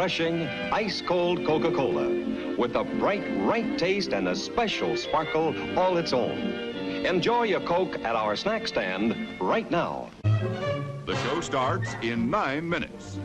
refreshing, ice-cold Coca-Cola with a bright, right taste and a special sparkle all its own. Enjoy a Coke at our snack stand right now. The show starts in 9 minutes.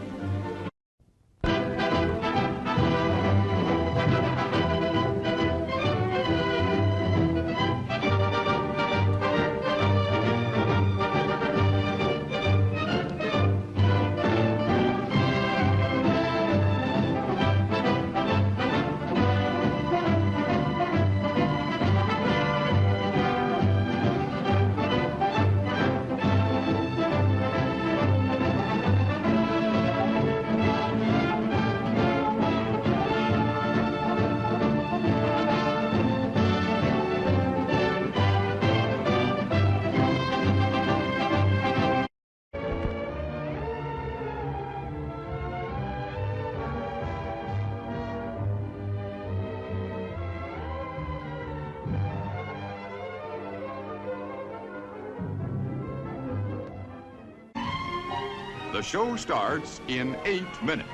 The show starts in 8 minutes.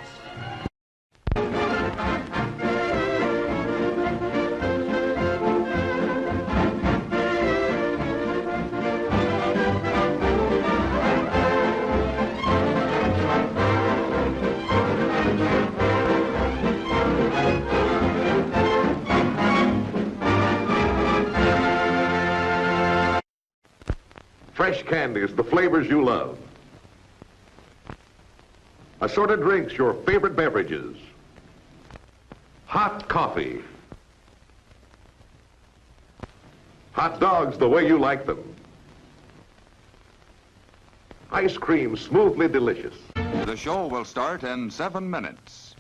Fresh candies, the flavors you love. Assorted drinks, your favorite beverages. Hot coffee. Hot dogs the way you like them. Ice cream, smoothly delicious. The show will start in 7 minutes.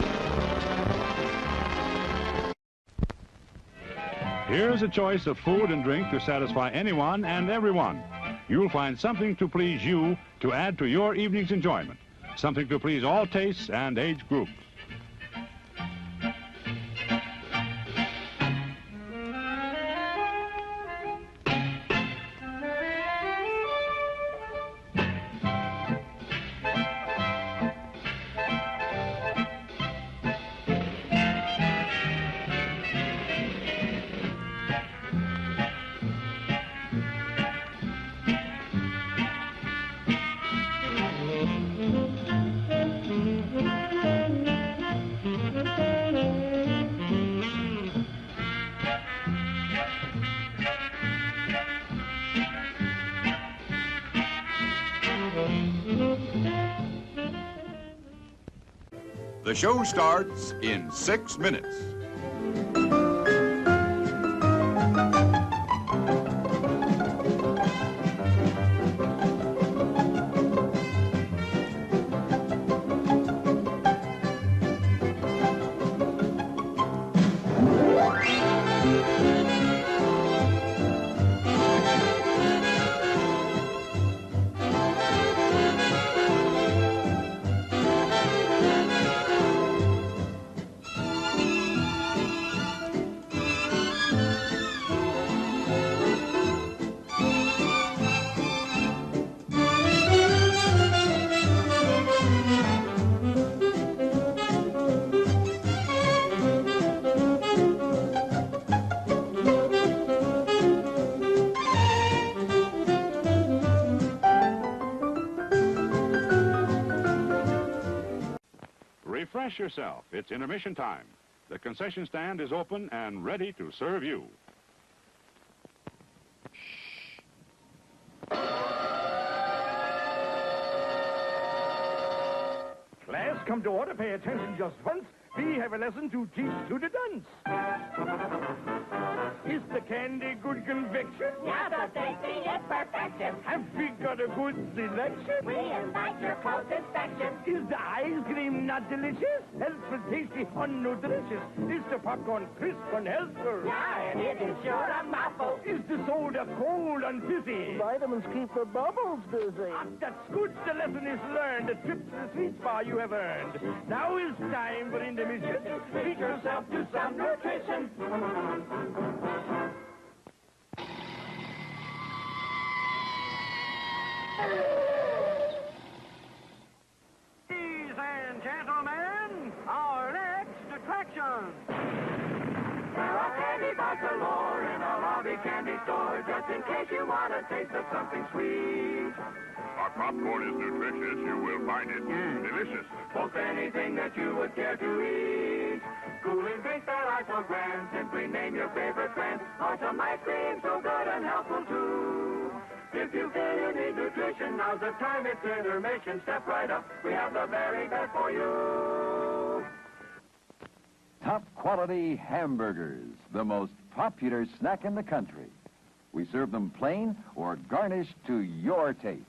Here's a choice of food and drink to satisfy anyone and everyone. You'll find something to please you to add to your evening's enjoyment. Something to please all tastes and age groups. The show starts in 6 minutes. Refresh yourself. It's intermission time. The concession stand is open and ready to serve you. Class, come to order. Pay attention just once. We have a lesson to teach to the dunce. Is the candy good conviction? Now the tasting is perfection. Have we got a good selection? We invite your close inspection. Is the ice cream not delicious? Healthful, tasty, unnutritious. Is the popcorn crisp and healthful? Yeah, and it is sure a mouthful. Is the soda cold and fizzy? Vitamins keep the bubbles busy. Ah, that's good. The lesson is learned. The trip to the sweet spot you have earned. Now is time for intermission. Treat yourself to some nutrition. Ladies and gentlemen, our quality candy store, just in case you want a taste of something sweet. Our popcorn is nutritious. You will find it delicious. Most anything that you would care to eat. Cooling drinks that are so grand, simply name your favorite brand. Awesome ice cream, so good and helpful too. If you feel you need nutrition, now's the time, it's intermission. Step right up, we have the very best for you. Top quality hamburgers, the most popular snack in the country. We serve them plain or garnished to your taste.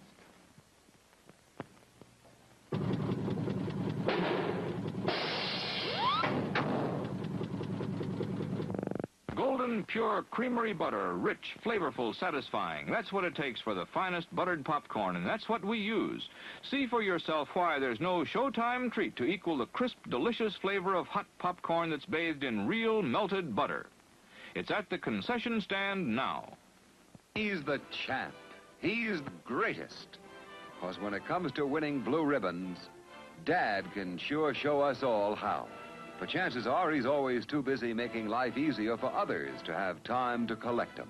Golden Pure Creamery Butter, rich, flavorful, satisfying. That's what it takes for the finest buttered popcorn, and that's what we use. See for yourself why there's no Showtime treat to equal the crisp, delicious flavor of hot popcorn that's bathed in real melted butter. It's at the concession stand now. He's the champ. He's the greatest. Because when it comes to winning blue ribbons, Dad can sure show us all how. But chances are he's always too busy making life easier for others to have time to collect them.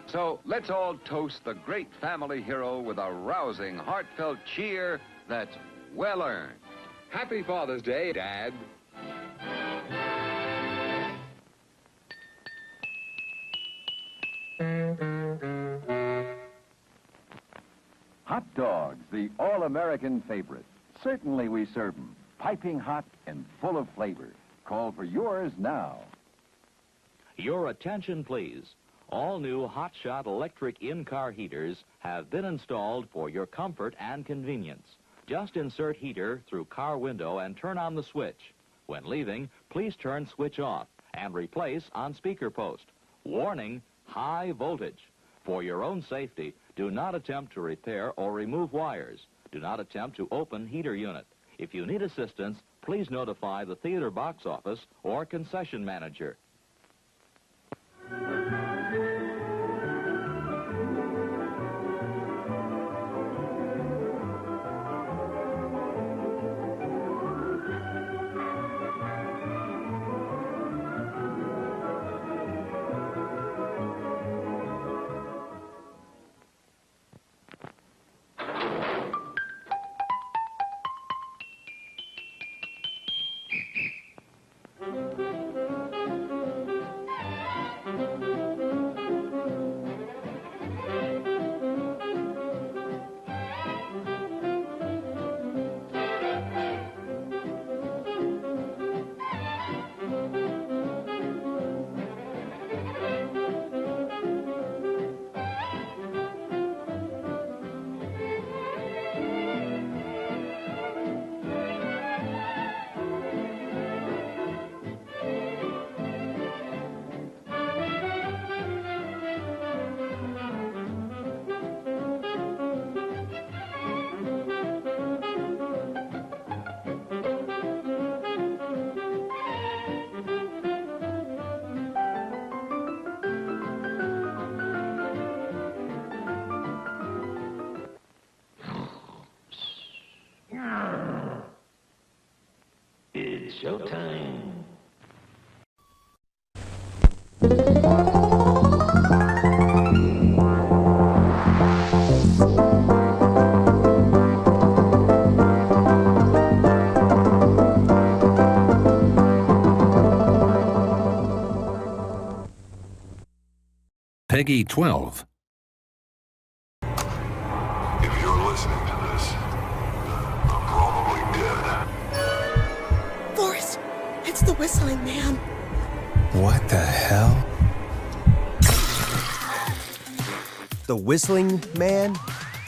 So let's all toast the great family hero with a rousing, heartfelt cheer that's well earned. Happy Father's Day, Dad. Hot dogs, the all-American favorite. Certainly we serve them, piping hot and full of flavor. Call for yours now. Your attention, please. All new Hot Shot electric in-car heaters have been installed for your comfort and convenience. Just insert heater through car window and turn on the switch. When leaving, please turn switch off and replace on speaker post. Warning, high voltage. For your own safety, do not attempt to repair or remove wires. Do not attempt to open heater unit. If you need assistance, please notify the theater box office or concession manager. It's showtime. Peggy 12. If you're listening to this, I'm probably dead. Forrest, it's the Whistling Man. What the hell? The Whistling Man?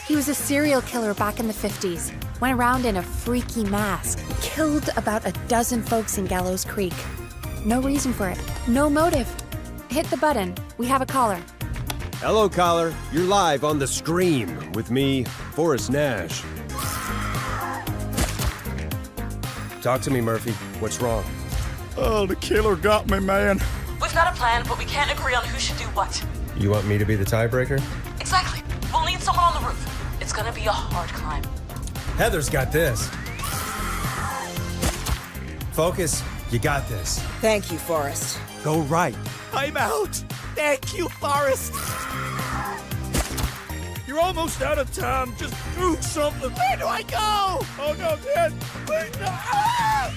He was a serial killer back in the 50s. Went around in a freaky mask. Killed about a dozen folks in Gallows Creek. No reason for it. No motive. Hit the button. We have a caller. Hello, caller. You're live on the stream with me, Forrest Nash. Talk to me, Murphy. What's wrong? Oh, the killer got me, man. We've got a plan, but we can't agree on who should do what. You want me to be the tiebreaker? Exactly. We'll need someone on the roof. It's gonna be a hard climb. Heather's got this. Focus. You got this. Thank you, Forrest. Go right. I'm out. Thank you, Forrest. You're almost out of time. Just do something. Where do I go? Oh, no, Dad. Please, no. Ah!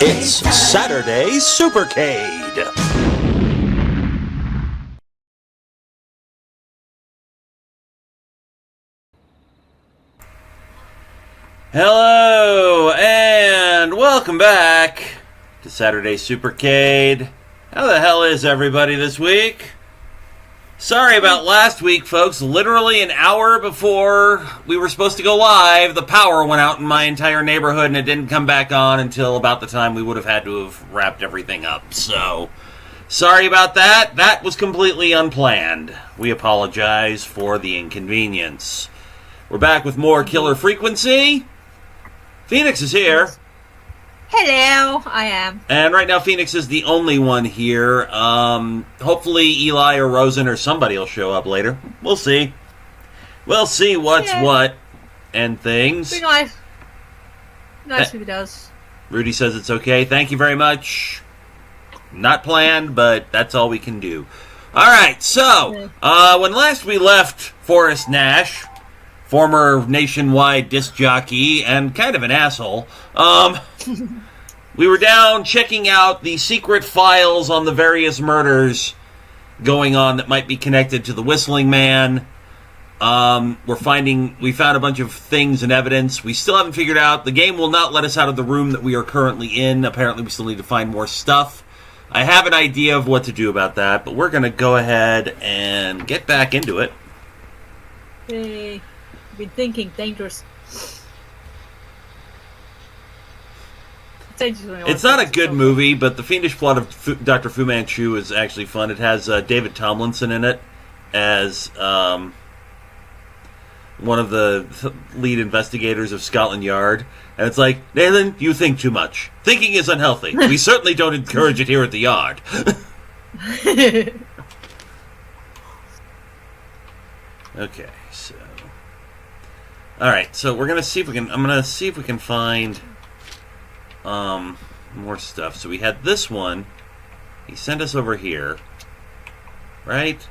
It's Saturday Supercade. Hello, and welcome back to Saturday Supercade. How the hell is everybody this week? Sorry about last week, folks. Literally an hour before we were supposed to go live, the power went out in my entire neighborhood, and it didn't come back on until about the time we would have had to have wrapped everything up. So, sorry about that. That was completely unplanned. We apologize for the inconvenience. We're back with more Killer Frequency. Phoenix is here. Hello, I am. And right now, Phoenix is the only one here. Hopefully, Eli or Rosen or somebody will show up later. We'll see. We'll see what's what and things. Be nice. Nice if he does. Rudy says it's okay. Thank you very much. Not planned, but that's all we can do. All right, so when last we left Forrest Nash, former nationwide disc jockey and kind of an asshole, we were down checking out the secret files on the various murders going on that might be connected to the Whistling Man. We found a bunch of things and evidence. We still haven't figured out. The game will not let us out of the room that we are currently in. Apparently, we still need to find more stuff. I have an idea of what to do about that, but we're going to go ahead and get back into it. Hey, been thinking dangerous. It's not a good movie, but The Fiendish Plot of Dr. Fu Manchu is actually fun. It has David Tomlinson in it as one of the lead investigators of Scotland Yard. And it's like, Nathan, you think too much. Thinking is unhealthy. We certainly don't encourage it here at the Yard. Okay, so... Alright, so we're gonna see if we can... I'm gonna see if we can find... more stuff. So we had this one. He sent us over here. Right?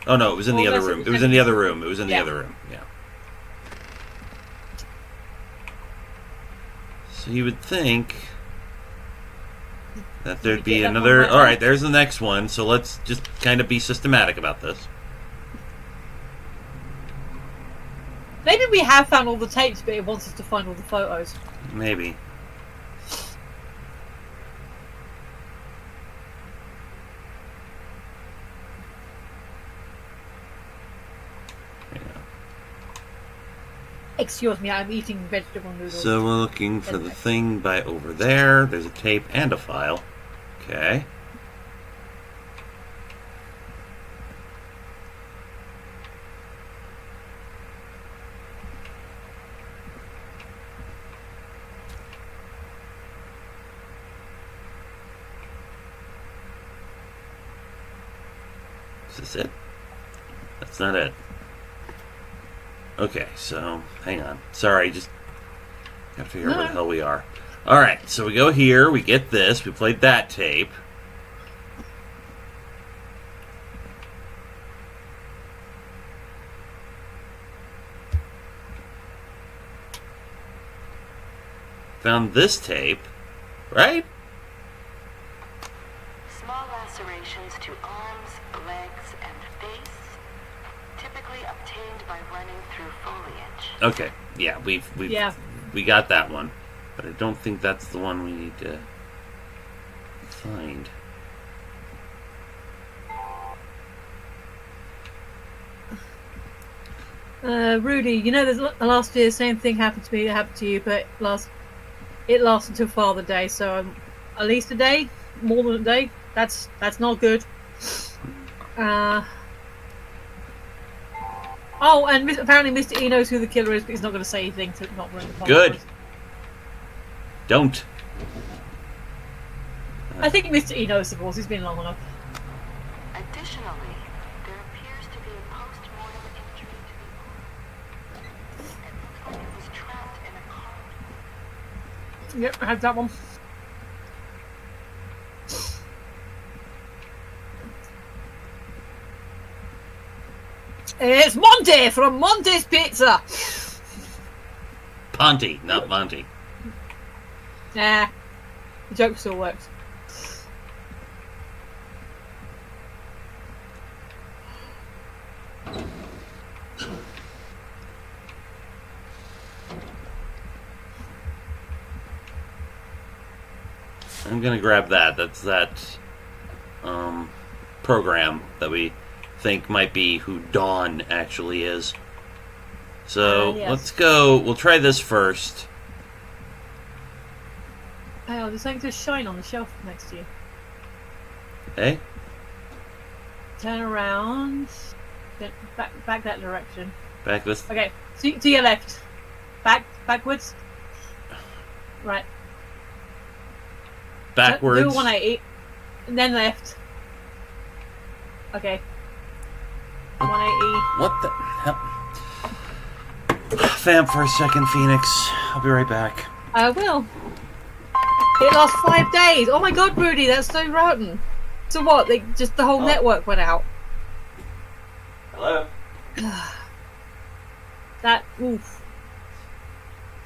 Oh no, it was in the other room. It was in the other room. It was in the other room. Yeah. So you would think that there'd be another... Alright, there's the next one. So let's just kind of be systematic about this. Maybe we have found all the tapes, but it wants us to find all the photos. Maybe. Excuse me, I'm eating vegetable noodles. So we're looking for the thing by over there. There's a tape and a file. Okay. Is this it? That's not it. Okay, so hang on. Sorry, just have to figure out where the hell we are. Alright, so we go here, we get this, we played that tape. Found this tape, right? Small lacerations to arms, legs, and face, typically obtained by running through foliage. Okay, yeah, we got that one. But I don't think that's the one we need to find. Rudy, you know, last year, same thing happened to me. It happened to you, but it lasts until Father Day. So at least a day, more than a day. That's not good. Oh, and apparently Mr. E knows who the killer is, but he's not going to say anything to not ruin the podcast. Good. Don't. I think Mr. E knows, of course. He's been long enough. Additionally, there appears to be a post-mortem injury to the arm. It looks like it was trapped in a car. Yep, I have that one. It's Monty from Monty's Pizza. Ponty, not Monty. Nah, the joke still works. I'm gonna grab that. That's that program that we think might be who Dawn actually is. So yes. Let's go. We'll try this first. Oh, there's something to shine on the shelf next to you. Hey? Turn around. Back that direction. Back this. Okay, to your left. Backwards. Right. Backwards. Do 180. And then left. Okay. 180. What the hell? Vamp for a second, Phoenix. I'll be right back. I will. It lasts 5 days. Oh my god, Rudy, that's so rotten. So what? The whole network went out. Hello? That, oof.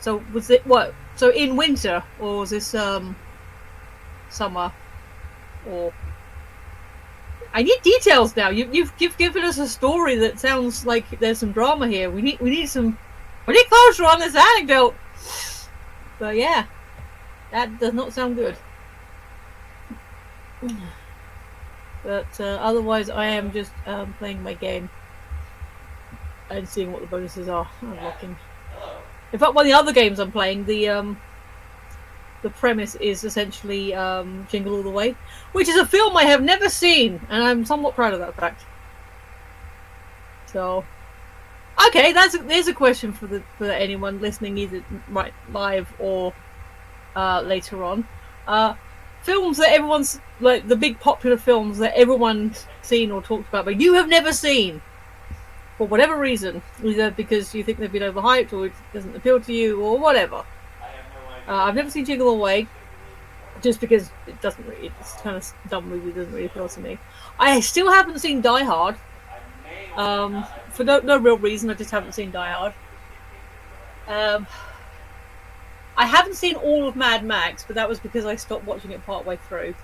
So was it, what? So in winter? Or was this, summer? Or... I need details now. You've given us a story that sounds like there's some drama here. We need closure on this anecdote. But yeah, that does not sound good. But otherwise, I am just playing my game and seeing what the bonuses are. Unlocking. In fact, one of the other games I'm playing, the premise is essentially Jingle All the Way, which is a film I have never seen, and I'm somewhat proud of that fact. So, okay, there's a question for anyone listening, either right live or later on. Films that everyone's like the big popular films that everyone's seen or talked about, but you have never seen for whatever reason, either because you think they've been overhyped or it doesn't appeal to you or whatever. I've never seen Jingle All the Way, just because it doesn't really, it's kind of dumb movie, doesn't really appeal to me. I still haven't seen Die Hard, for no real reason, I just haven't seen Die Hard. I haven't seen all of Mad Max, but that was because I stopped watching it partway through.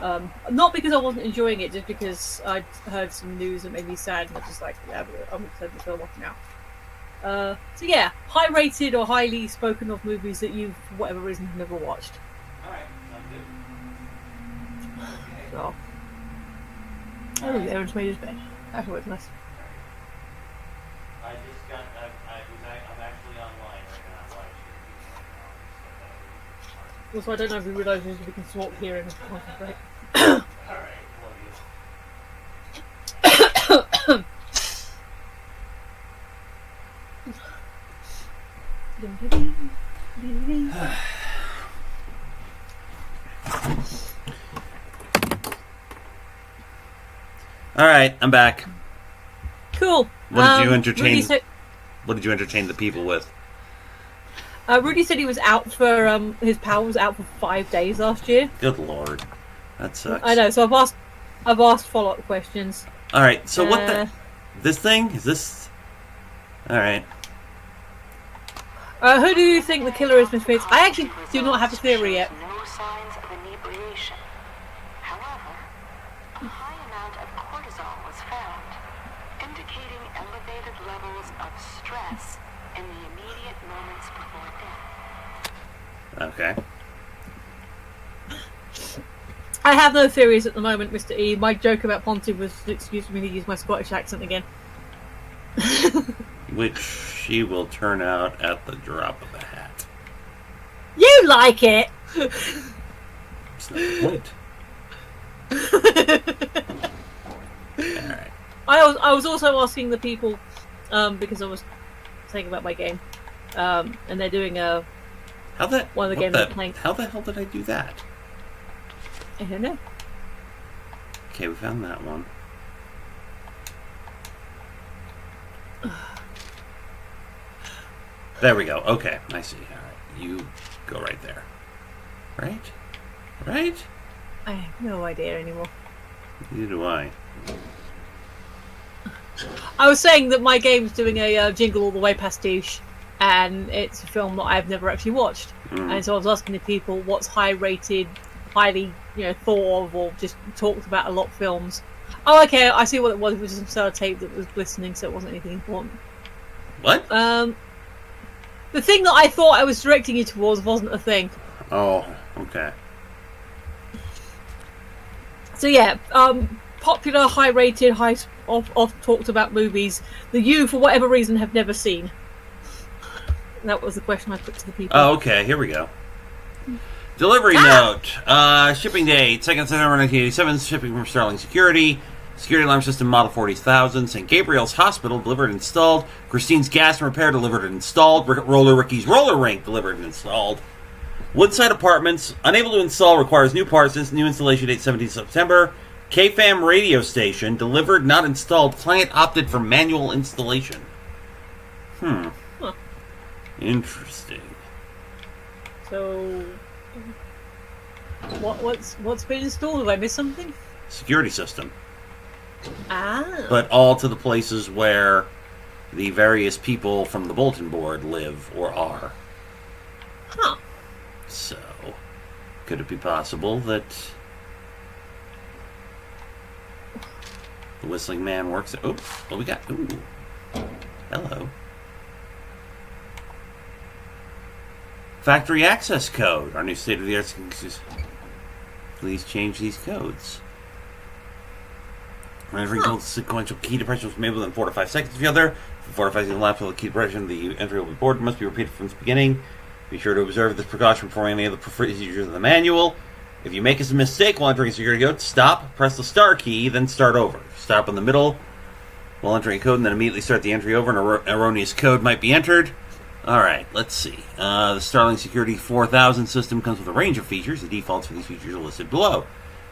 Not because I wasn't enjoying it, just because I'd heard some news that made me sad, and I was just like, yeah, I'm going to turn the film off now. So yeah, high rated or highly spoken of movies that you, for whatever reason, have never watched. Alright, sounds good. So. Oh, Aaron's made his bed. That's always nice. I just got, I'm actually online right now, live streaming. Also, I don't know if you realise we can swap here and concentrate. Alright, love you. All right, I'm back. Cool. What did you entertain? Rudy said, What did you entertain the people with? Rudy said he was out for his pal was out for 5 days last year. Good lord, that sucks. I know. So I've asked follow-up questions. All right. So what the? This thing is this? All right. Who do you think the killer is, Miss Fitz? I actually do not have a theory yet. No signs of inebriation. However, a high amount of cortisol was found, indicating elevated levels of stress in the immediate moments before death. Okay. I have no theories at the moment, Mr. E. My joke about Ponty was, excuse me to use my Scottish accent again. Which she will turn out at the drop of a hat. You like it! That's not the point. Alright. I was also asking the people, because I was saying about my game, and they're doing one of the games they're playing. How the hell did I do that? I don't know. Okay, we found that one. There we go. Okay, I see. All right, you go right there. Right? Right? I have no idea anymore. Neither do I. I was saying that my game's doing a Jingle All the Way pastiche, and it's a film that I've never actually watched. And so I was asking the people what's high-rated, highly thought of, or just talked about a lot of films. Oh, okay, I see what it was. It was just some sellotape that was glistening, so it wasn't anything important. What? The thing that I thought I was directing you towards wasn't a thing. Oh, okay. So yeah, popular, high-rated, oft talked about movies that you, for whatever reason, have never seen. That was the question I put to the people. Oh, okay. Here we go. Delivery note. Shipping date, 2nd September 1987. Shipping from Starling Security. Security alarm system model 40,000. St. Gabriel's Hospital delivered and installed. Christine's Gas and Repair delivered and installed. Roller Ricky's Roller Rink delivered and installed. Woodside Apartments unable to install, requires new parts. New installation date 17 September. KFAM radio station delivered, not installed. Client opted for manual installation. Huh. Interesting. So, what's been installed? Have I missed something? Security system. Ah. But all to the places where the various people from the bulletin board live or are. Huh. So, could it be possible that the Whistling Man works at... Oh, what we got? Ooh. Hello. Factory access code. Our new state-of-the-art... Please change these codes. Every sequential key depression was made within 4 to 5 seconds of the other. For 4 to 5 seconds elapsed with the key depression, the entry will be boarded. Must be repeated from the beginning. Be sure to observe this precaution before any of the procedures of the manual. If you make a mistake while entering a security code, stop, press the star key, then start over. Stop in the middle while entering a code, and then immediately start the entry over. An erroneous code might be entered. Alright, let's see. The Starling Security 4000 system comes with a range of features. The defaults for these features are listed below.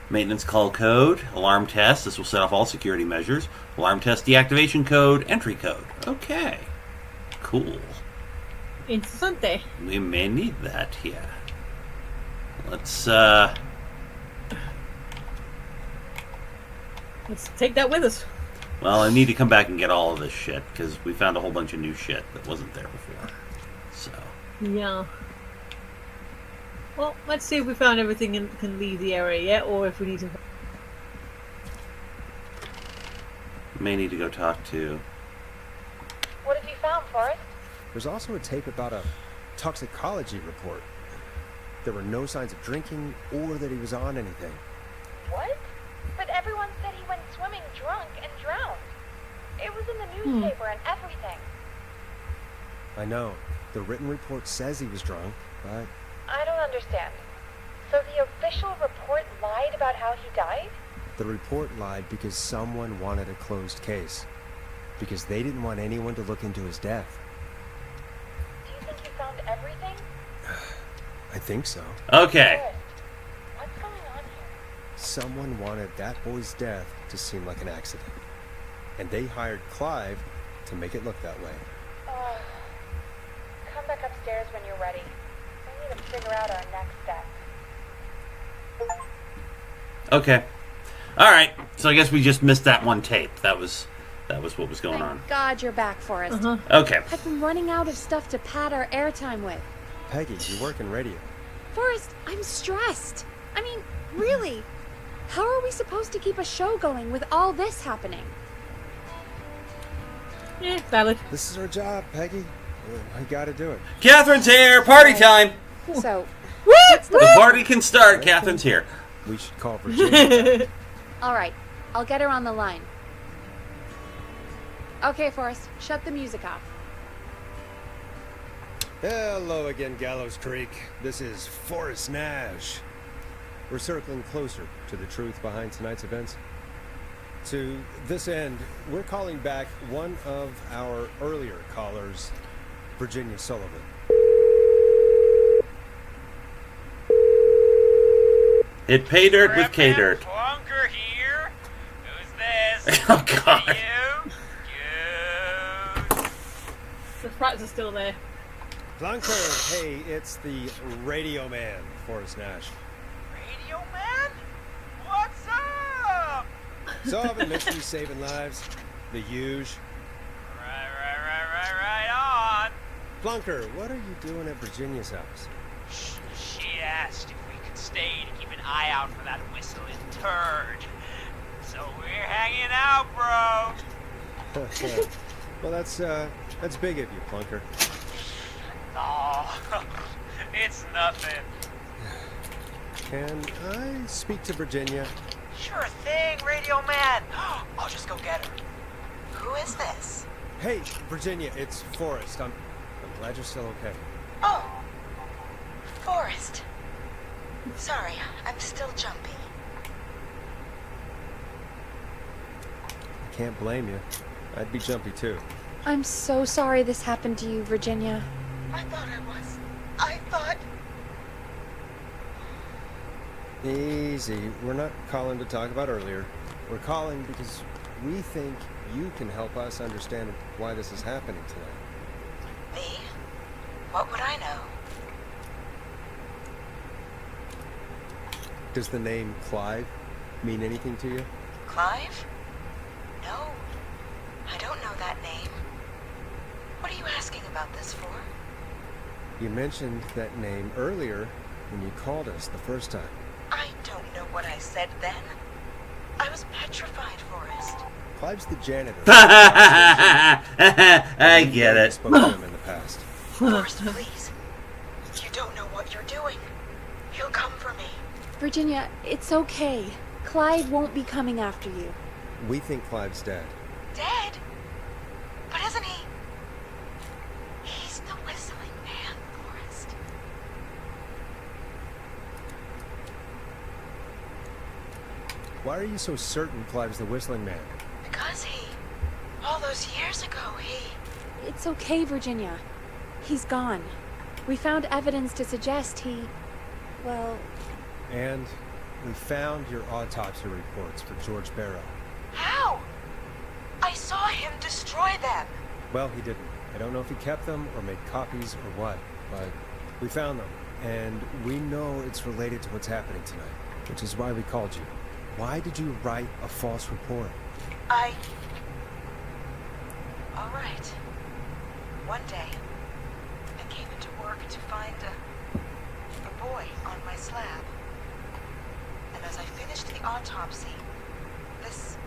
Maintenance call code, alarm test. This will set off all security measures. Alarm test deactivation code, entry code. Okay. Cool. Interessante. We may need that here. Let's take that with us. Well, I need to come back and get all of this shit, because we found a whole bunch of new shit that wasn't there before. So. Yeah. Well, let's see if we found everything and can leave the area yet, or if we need to... May need to go talk to... What have you found, Forrest? There's also a tape about a toxicology report. There were no signs of drinking or that he was on anything. What? But everyone said he went swimming drunk and drowned. It was in the newspaper and everything. I know. The written report says he was drunk, but... I don't understand. So the official report lied about how he died? The report lied because someone wanted a closed case. Because they didn't want anyone to look into his death. Do you think you found everything? I think so. Okay. What's going on here? Someone wanted that boy's death to seem like an accident. And they hired Clive to make it look that way. Come back upstairs when you're ready. We need to figure out our next step. Okay. All right. So I guess we just missed that one tape. That was what was going on. God, you're back, Forrest. Okay. I've been running out of stuff to pad our airtime with. Peggy, you work in radio. Forrest, I'm stressed. I mean, really. How are we supposed to keep a show going with all this happening? Yeah, valid. This is our job, Peggy. I gotta do it. Catherine's here. Party time. So, The party can start. Catherine's here. We should call Virginia. all right, I'll get her on the line. Okay, Forrest, shut the music off. Hello again, Gallows Creek. This is Forrest Nash. We're circling closer to the truth behind tonight's events. To this end, we're calling back one of our earlier callers, Virginia Sullivan. Hit pay dirt with K dirt. Plunker here. Who's this? Oh God. The frats are still there. Plunker, hey, it's the radio man, Forrest Nash. Radio man? What's up? Solving mysteries, saving lives. The huge. Right on. Plunker, what are you doing at Virginia's house? She asked if we could stay to keep an eye out for that whistling turd. So we're hanging out, bro. Well, that's big of you, Plunker. Oh, it's nothing. Can I speak to Virginia? Sure thing, radio man. I'll just go get her. Who is this? Hey, Virginia, it's Forrest. I'm glad you're still okay. Oh, Forrest. Sorry, I'm still jumpy. I can't blame you. I'd be jumpy too. I'm so sorry this happened to you, Virginia. I thought I was. I thought... Easy. We're not calling to talk about earlier. We're calling because we think you can help us understand why this is happening tonight. Me? What would I know? Does the name Clive mean anything to you? Clive? No. I don't know that name. What are you asking about this for? You mentioned that name earlier when you called us the first time. I don't know what I said then. I was petrified, Forrest. Clive's the janitor. I get it. Spoke to him in the past. Forrest, please. You don't know what you're doing. He'll come for me. Virginia, it's okay. Clive won't be coming after you. We think Clive's dead. Dead? But isn't he? He's the whistling man, Forrest. Why are you so certain Clive's the whistling man? Because all those years ago, It's okay, Virginia. He's gone. We found evidence to suggest well... And we found your autopsy reports for George Barrow. How? I saw him destroy them. Well, he didn't. I don't know if he kept them or made copies or what, but we found them. And we know it's related to what's happening tonight, which is why we called you. Why did you write a false report? All right. One day, I came into work to find a boy on my slab. And as I finished the autopsy, this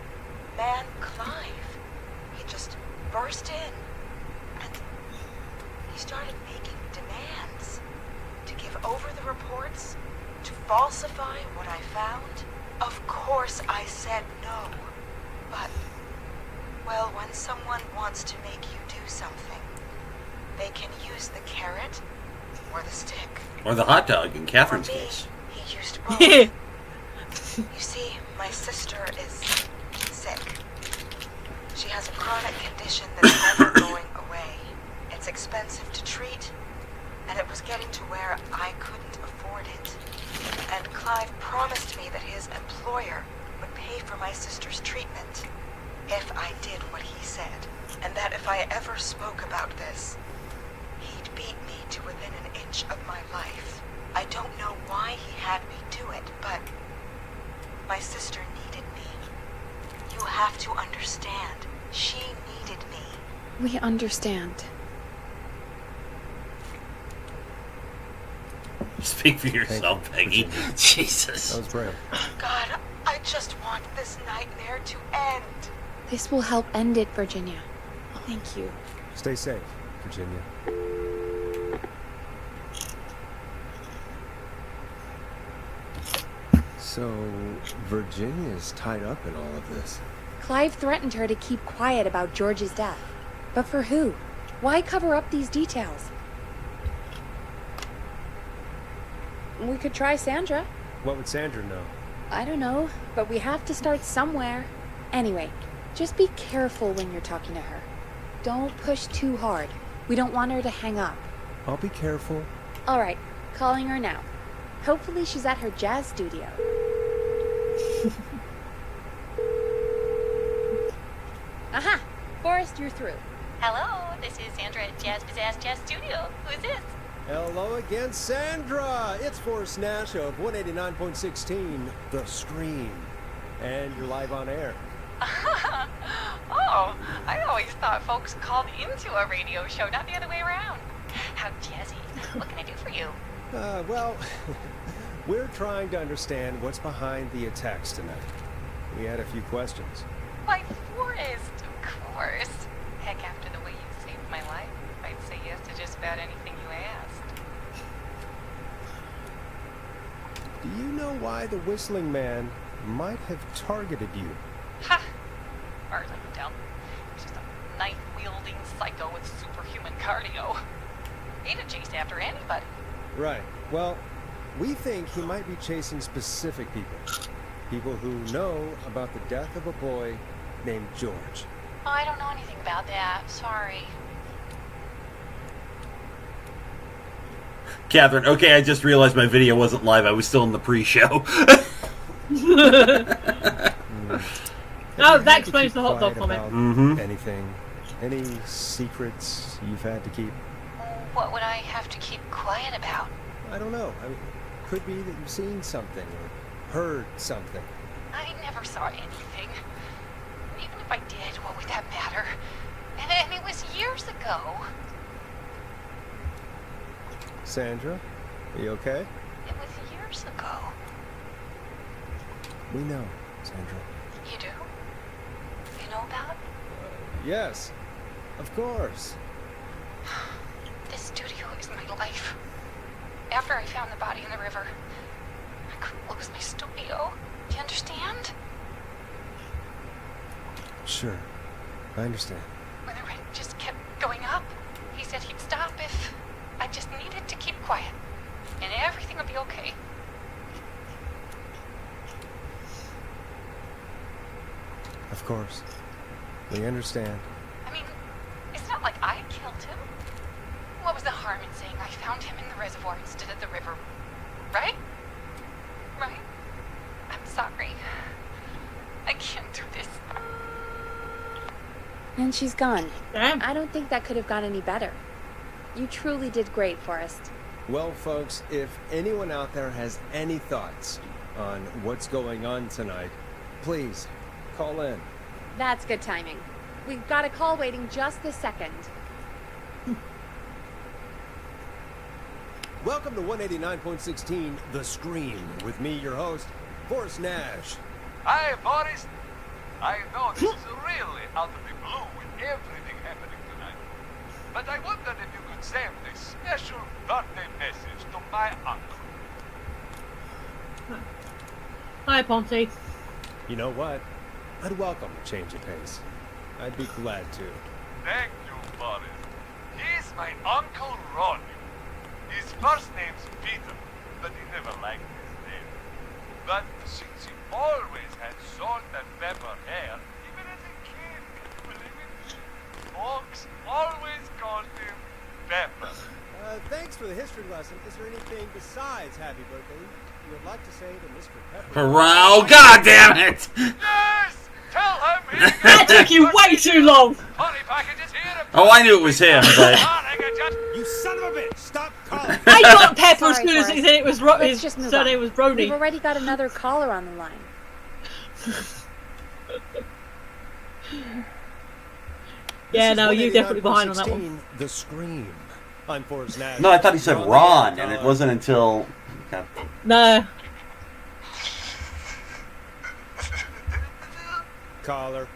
man, Clive, he just burst in. And he started making demands to give over the reports, to falsify what I found. Of course I said no. But, well, when someone wants to make you do something, they can use the carrot or the stick. Or the hot dog in Catherine's case. He used both. You see, my sister is sick. She has a chronic condition that's never going away. It's expensive to treat, and it was getting to where I couldn't afford it. And Clive promised me that his employer would pay for my sister's treatment if I did what he said, and that if I ever spoke about this, he'd beat me to within an inch of my life. I don't know why he had me do it, but my sister needed me. You have to understand, she needed me. We understand. Speak for yourself, Peggy. Jesus. That was brave. God, I just want this nightmare to end. This will help end it, Virginia. Thank you. Stay safe, Virginia. So, Virginia's tied up in all of this. Clive threatened her to keep quiet about George's death. But for who? Why cover up these details? We could try Sandra. What would Sandra know? I don't know, but we have to start somewhere. Anyway, just be careful when you're talking to her. Don't push too hard. We don't want her to hang up. I'll be careful. All right, calling her now. Hopefully she's at her jazz studio. Aha! Forrest, you're through. Hello, this is Sandra at Jazz Pizzazz Jazz Studio. Who is this? Hello again, Sandra! It's Forrest Nash of 189.16, The Scream. And you're live on air. Oh, I always thought folks called into a radio show, not the other way around. How jazzy. What can I do for you? Well, we're trying to understand what's behind the attacks tonight. We had a few questions. Why, Forrest, of course. Heck, after the way you saved my life, I'd say yes to just about anything you asked. Do you know why the Whistling Man might have targeted you? Ha! As far as I can tell, he's just a knife-wielding psycho with superhuman cardio. He'd have chased after anybody. Right. Well, we think he might be chasing specific people. People who know about the death of a boy named George. Oh, I don't know anything about that. Sorry. Catherine, okay, I just realized my video wasn't live. I was still in the pre-show. Oh, that explains the hot dog comment. Anything? Any secrets you've had to keep? What would I have to keep quiet about? I don't know. I mean, could be that you've seen something or heard something. I never saw anything. Even if I did, what would that matter? And it was years ago. Sandra, are you okay? It was years ago. We know, Sandra. You do? You know about? Yes, of course. This studio is my life. After I found the body in the river, I couldn't lose my studio. Do you understand? Sure, I understand. When the rent just kept going up, he said he'd stop if I just needed to keep quiet. And everything would be okay. Of course. We understand. I mean, it's not like I killed him. What was the harm in saying I found him in the reservoir instead of the river? Right? Right? I'm sorry. I can't do this. And she's gone. Damn. I don't think that could have gone any better. You truly did great, Forrest. Well, folks, if anyone out there has any thoughts on what's going on tonight, please call in. That's good timing. We've got a call waiting just this second. Welcome to 189.16, The Scream, with me, your host, Forrest Nash. Hi, Forrest. I know this is really out of the blue with everything happening tonight. But I wondered if you could send a special birthday message to my uncle. Hi, Ponty. You know what? I'd welcome a change of pace. I'd be glad to. Thank you, Forrest. He's my Uncle Ronnie. His first name's Peter, but he never liked his name. But since he always had salt and pepper hair, even as a kid, can you believe it? Folks always called him Pepper. Thanks for the history. history lesson, is there anything besides Happy Birthday you would like to say to Mr. Pepper? Oh, God damn it! Yes! Tell him That took you way too long! Honey package is here to Oh, I knew it was him, but... You son of a bitch! Stop calling! I got Pepper as Sorry, soon as he Forrest. said it was Let's his just move surname on. was Brody. We've already got another caller on the line. Yeah, This is no, you're definitely behind on that 189.16, one. The Scream. I'm Forrest Nash. No, I thought he said You're on the Ron, air, and it caller. wasn't until... God. No. Caller.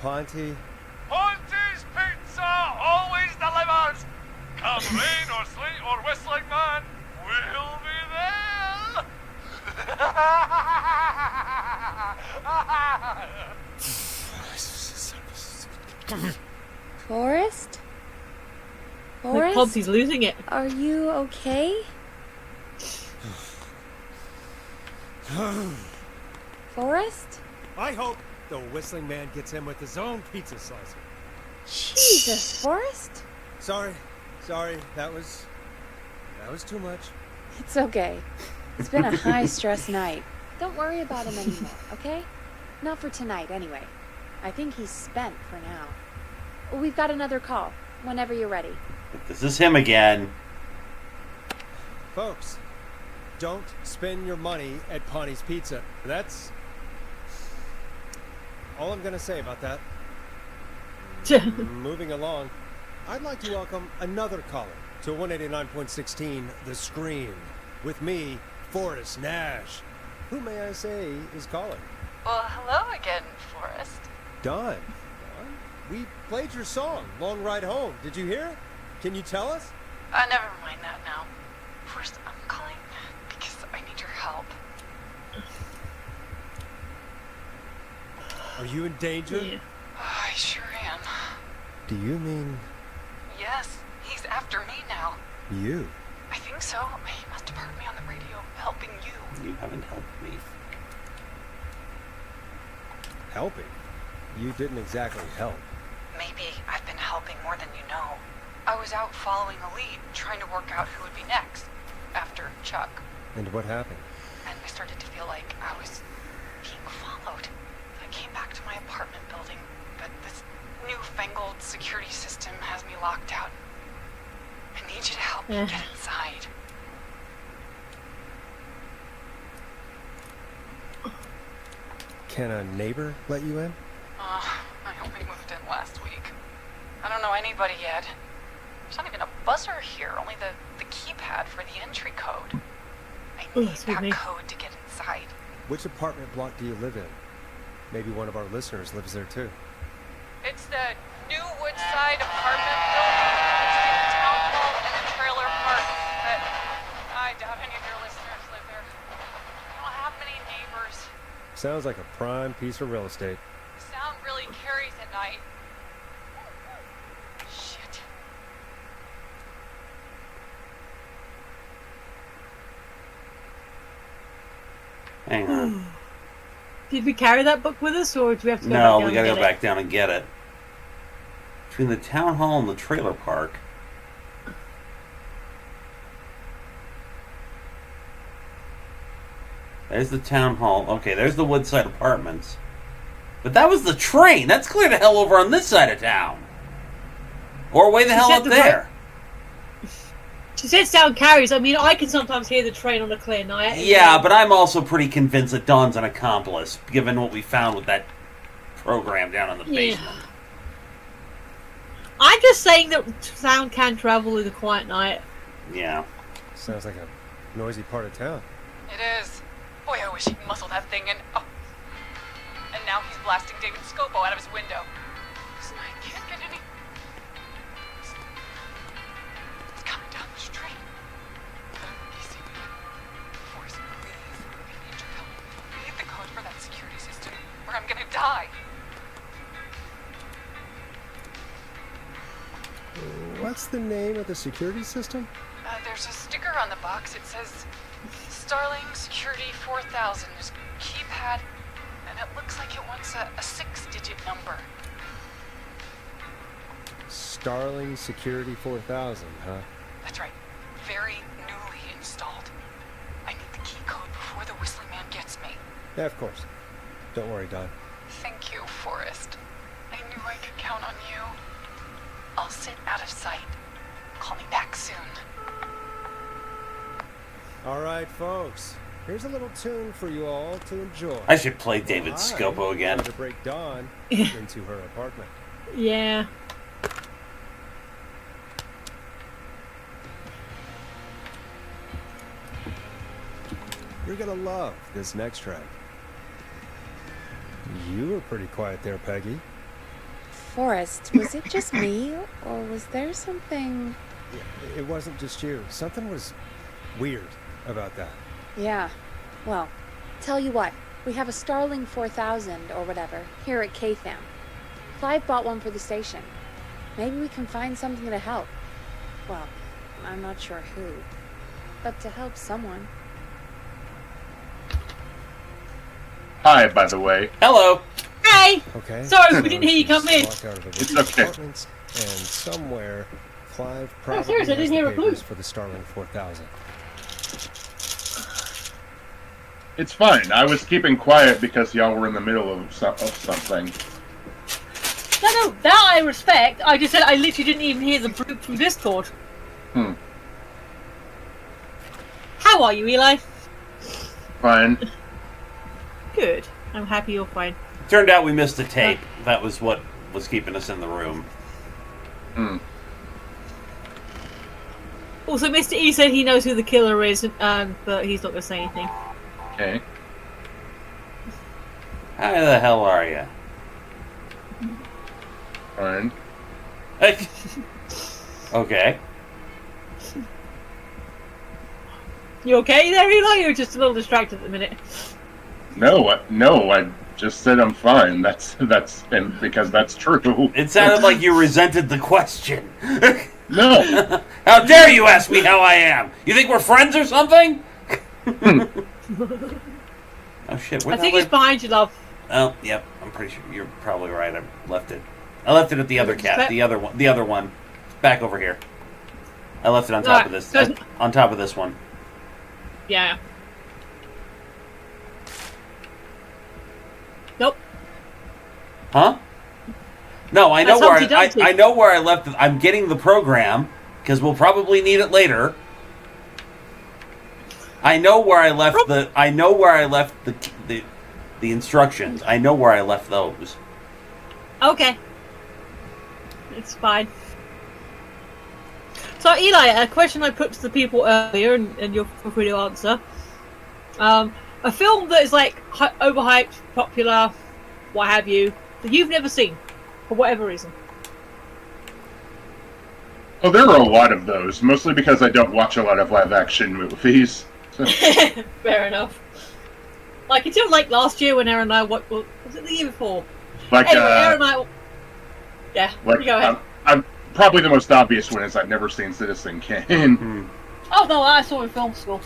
Ponty. Ponty's Pizza always delivers. Come rain or sleet or whistling man, we'll be there. Forrest? Like Forrest? Ponty's losing it. Are you okay? Forrest? I hope the Whistling Man gets him with his own pizza slicer. Jesus, Forrest? Sorry, that was too much. It's okay. It's been a high-stress night. Don't worry about him anymore, okay? Not for tonight, anyway. I think he's spent for now. We've got another call, whenever you're ready. This is him again. Folks, don't spend your money at Ponty's Pizza. That's all I'm gonna say about that. Moving along, I'd like to welcome another caller to 189.16 The Scream. With me, Forrest Nash. Who may I say is calling? Well, hello again, Forrest. Don. We played your song, Long Ride Home. Did you hear it? Can you tell us? Never mind that now. First, I'm calling because I need your help. Are you in danger? Yeah. I sure am. Do you mean Yes, he's after me now. you? I think so. He must have heard me on the radio helping you. You haven't helped me. Helping? You didn't exactly help. Maybe I've been helping more than you know. I was out following a lead, trying to work out who would be next, after Chuck. And what happened? And I started to feel like I was being followed. I came back to my apartment building, but this newfangled security system has me locked out. I need you to help me get inside. Can a neighbor let you in? I only moved in last week. I don't know anybody yet. There's not even a buzzer here, only the keypad for the entry code. I need that code to get inside. Which apartment block do you live in? Maybe one of our listeners lives there too. It's the new Woodside apartment building between the town hall and the trailer park. But I doubt any of your listeners live there. I don't have many neighbors. Sounds like a prime piece of real estate. Sound really carries at night. Shit. Hang on. Did we carry that book with us, or do we have to go back No, down we gotta and go get back down and get it. Between the town hall and the trailer park. There's the town hall. Okay, there's the Woodside Apartments. But that was the train. That's clear the hell over on this side of town. Or way the hell up there. She said sound carries. I mean, I can sometimes hear the train on a clear night. Yeah, but I'm also pretty convinced that Dawn's an accomplice, given what we found with that program down in the basement. I'm just saying that sound can travel in a quiet night. Yeah. Sounds like a noisy part of town. It is. Boy, I wish he'd muzzle that thing and... Oh. And now he's blasting David Scopo out of his window. Listen, I can't get any... It's coming down the street. Easy. Forrest, please. I need your help. I need the code for that security system, or I'm gonna die. What's the name of the security system? There's a sticker on the box. It says Starling Security 4000. There's a keypad. it looks like it wants a 6-digit number. Starling Security 4000, huh? That's right. Very newly installed. I need the key code before the Whistling Man gets me. Yeah, of course. Don't worry, Don. Thank you, Forrest. I knew I could count on you. I'll sit out of sight. Call me back soon. All right, folks. Here's a little tune for you all to enjoy. I should play David Scopo again. To break Dawn into her apartment. Yeah. You're gonna love this next track. You were pretty quiet there, Peggy. Forrest, was it just me, or was there something... It wasn't just you. Something was weird about that. Yeah. Well, tell you what. We have a Starling 4000, or whatever, here at KTHAM. Clive bought one for the station. Maybe we can find something to help. Well, I'm not sure who. But to help someone. Hi, by the way. Hello. Hey! Okay. Sorry, we didn't hear you come in. It's okay. And somewhere, Clive Oh, probably seriously, I has didn't hear the a clue. papers for the Starling 4000. It's fine. I was keeping quiet because y'all were in the middle of something. No, that I respect. I just said I literally didn't even hear the group from Discord. How are you, Eli? Fine. Good. I'm happy you're fine. Turned out we missed the tape. That was what was keeping us in the room. Also, Mr. E said he knows who the killer is, but he's not going to say anything. Okay. How the hell are you? Fine. Okay. You okay there, Eli? You're just a little distracted at the minute. No, I just said I'm fine. That's because that's true. It sounded like you resented the question. No. How dare you ask me how I am? You think we're friends or something? Oh shit! I think it's behind you, love. Oh, yep. I'm pretty sure you're probably right. I left it at the other cat. The other one. Back over here. I left it on top of this. On top of this one. Yeah. Nope. Huh? No, I know That's where Humpty Dumpty. I know where I left it. I'm getting the program because we'll probably need it later. I know where I left the instructions. I know where I left those. Okay. It's fine. So, Eli, a question I put to the people earlier, and you're free to answer. A film that is like overhyped, popular, what have you, that you've never seen, for whatever reason. Oh, there are a lot of those, mostly because I don't watch a lot of live-action movies. So. Fair enough. Like, until like last year when Aaron and I, was it the year before? Like, anyway, Aaron and I... Yeah, like, go ahead. I'm probably the most obvious one is I've never seen Citizen Kane. Oh, no, I saw it in film school.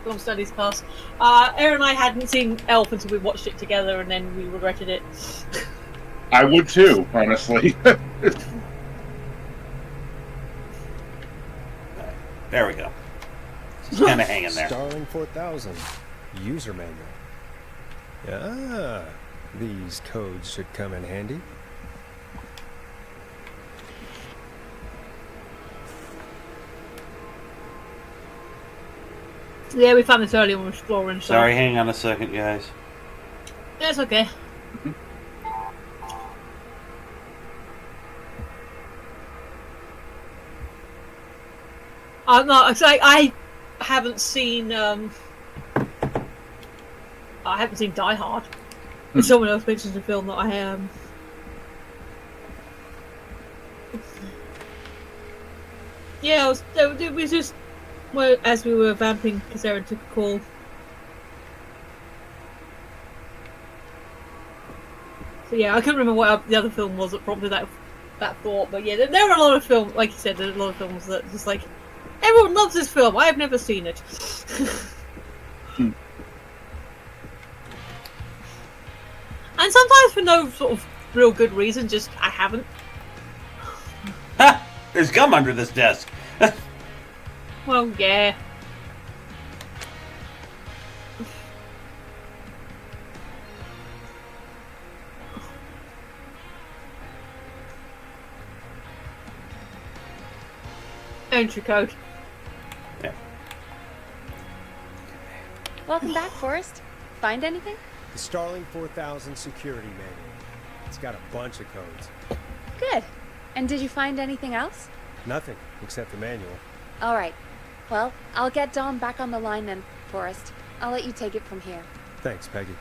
Film studies class. Aaron and I hadn't seen Elf until we watched it together, and then we regretted it. I would too, honestly. There we go. Just kind of hanging there. Starling 4000 user manual. Ah, these codes should come in handy. Yeah, we found this earlier when we were exploring. So. Sorry, hang on a second, guys. That's okay. No, I haven't seen. I haven't seen Die Hard. Someone else mentions the film that I am. Yeah, it was just as we were vamping because Aaron took a call. So yeah, I couldn't remember what the other film was that prompted that thought, but yeah, there are a lot of films, like you said, there are a lot of films that just like everyone loves this film. I have never seen it. And sometimes for no sort of real good reason, just I haven't. Ha! There's gum under this desk. Well, yeah. Entry code. Yeah. Welcome back, Forrest. Find anything? The Starling 4000 security manual. It's got a bunch of codes. Good. And did you find anything else? Nothing, except the manual. All right. Well, I'll get Dom back on the line then, Forrest. I'll let you take it from here. Thanks, Peggy.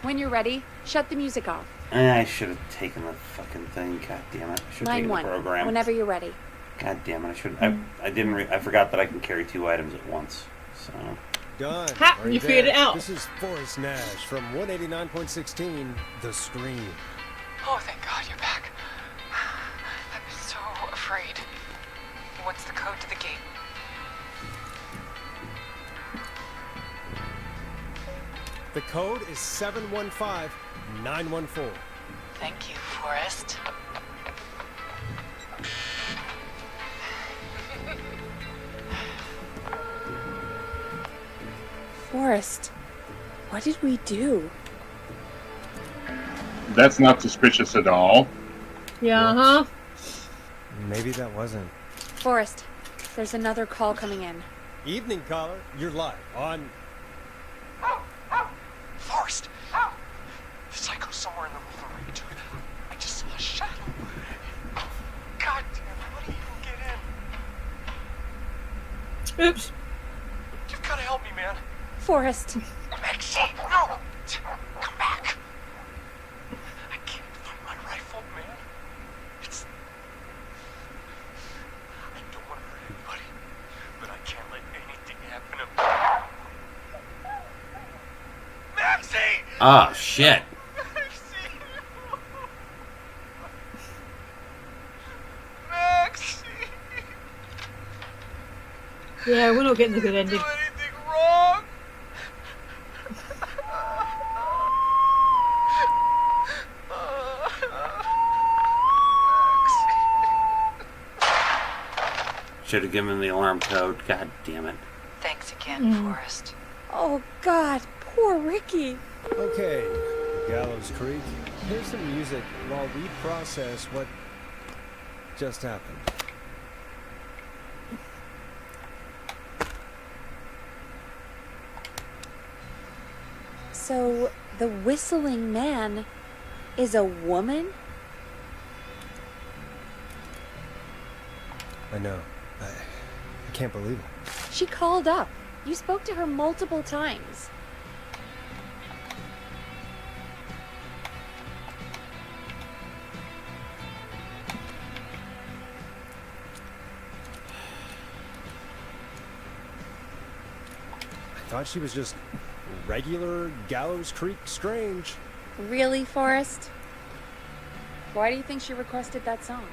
When you're ready, shut the music off. I should have taken the fucking thing. God damn it. I should have Line taken one, the program. whenever you're ready. God damn it. I should. I didn't. I forgot that I can carry 2 items at once. So. Done. Ha, Are you figured there? it out. This is Forrest Nash from 189.16, The Scream. Oh, thank God you're back. I was so afraid. What's the code to the gate? The code is 715914. Thank you, Forrest. Forrest, what did we do? That's not suspicious at all. Yeah, huh? Maybe that wasn't. Forrest, there's another call coming in. Evening caller, you're live on. Forrest! The psycho's somewhere in the roof already, dude. I just saw a shadow. God damn it, what do you get in? Oops. You've gotta help me, man. Forrest. Maxie, no! Come back! I can't find my rifle, man. It's... I don't want to hurt anybody, but I can't let anything happen to Maxie! Ah, shit. Maxie! Yeah, we're not getting the good ending. Anything wrong? Should have given him the alarm code. God damn it. Thanks again, Forrest. Oh, God, poor Ricky. Okay, Gallows Creek. Here's some music while we process what just happened. So, the whistling man is a woman? I know. I can't believe it. She called up. You spoke to her multiple times. I thought she was just regular Gallows Creek Strange. Really, Forrest? Why do you think she requested that song?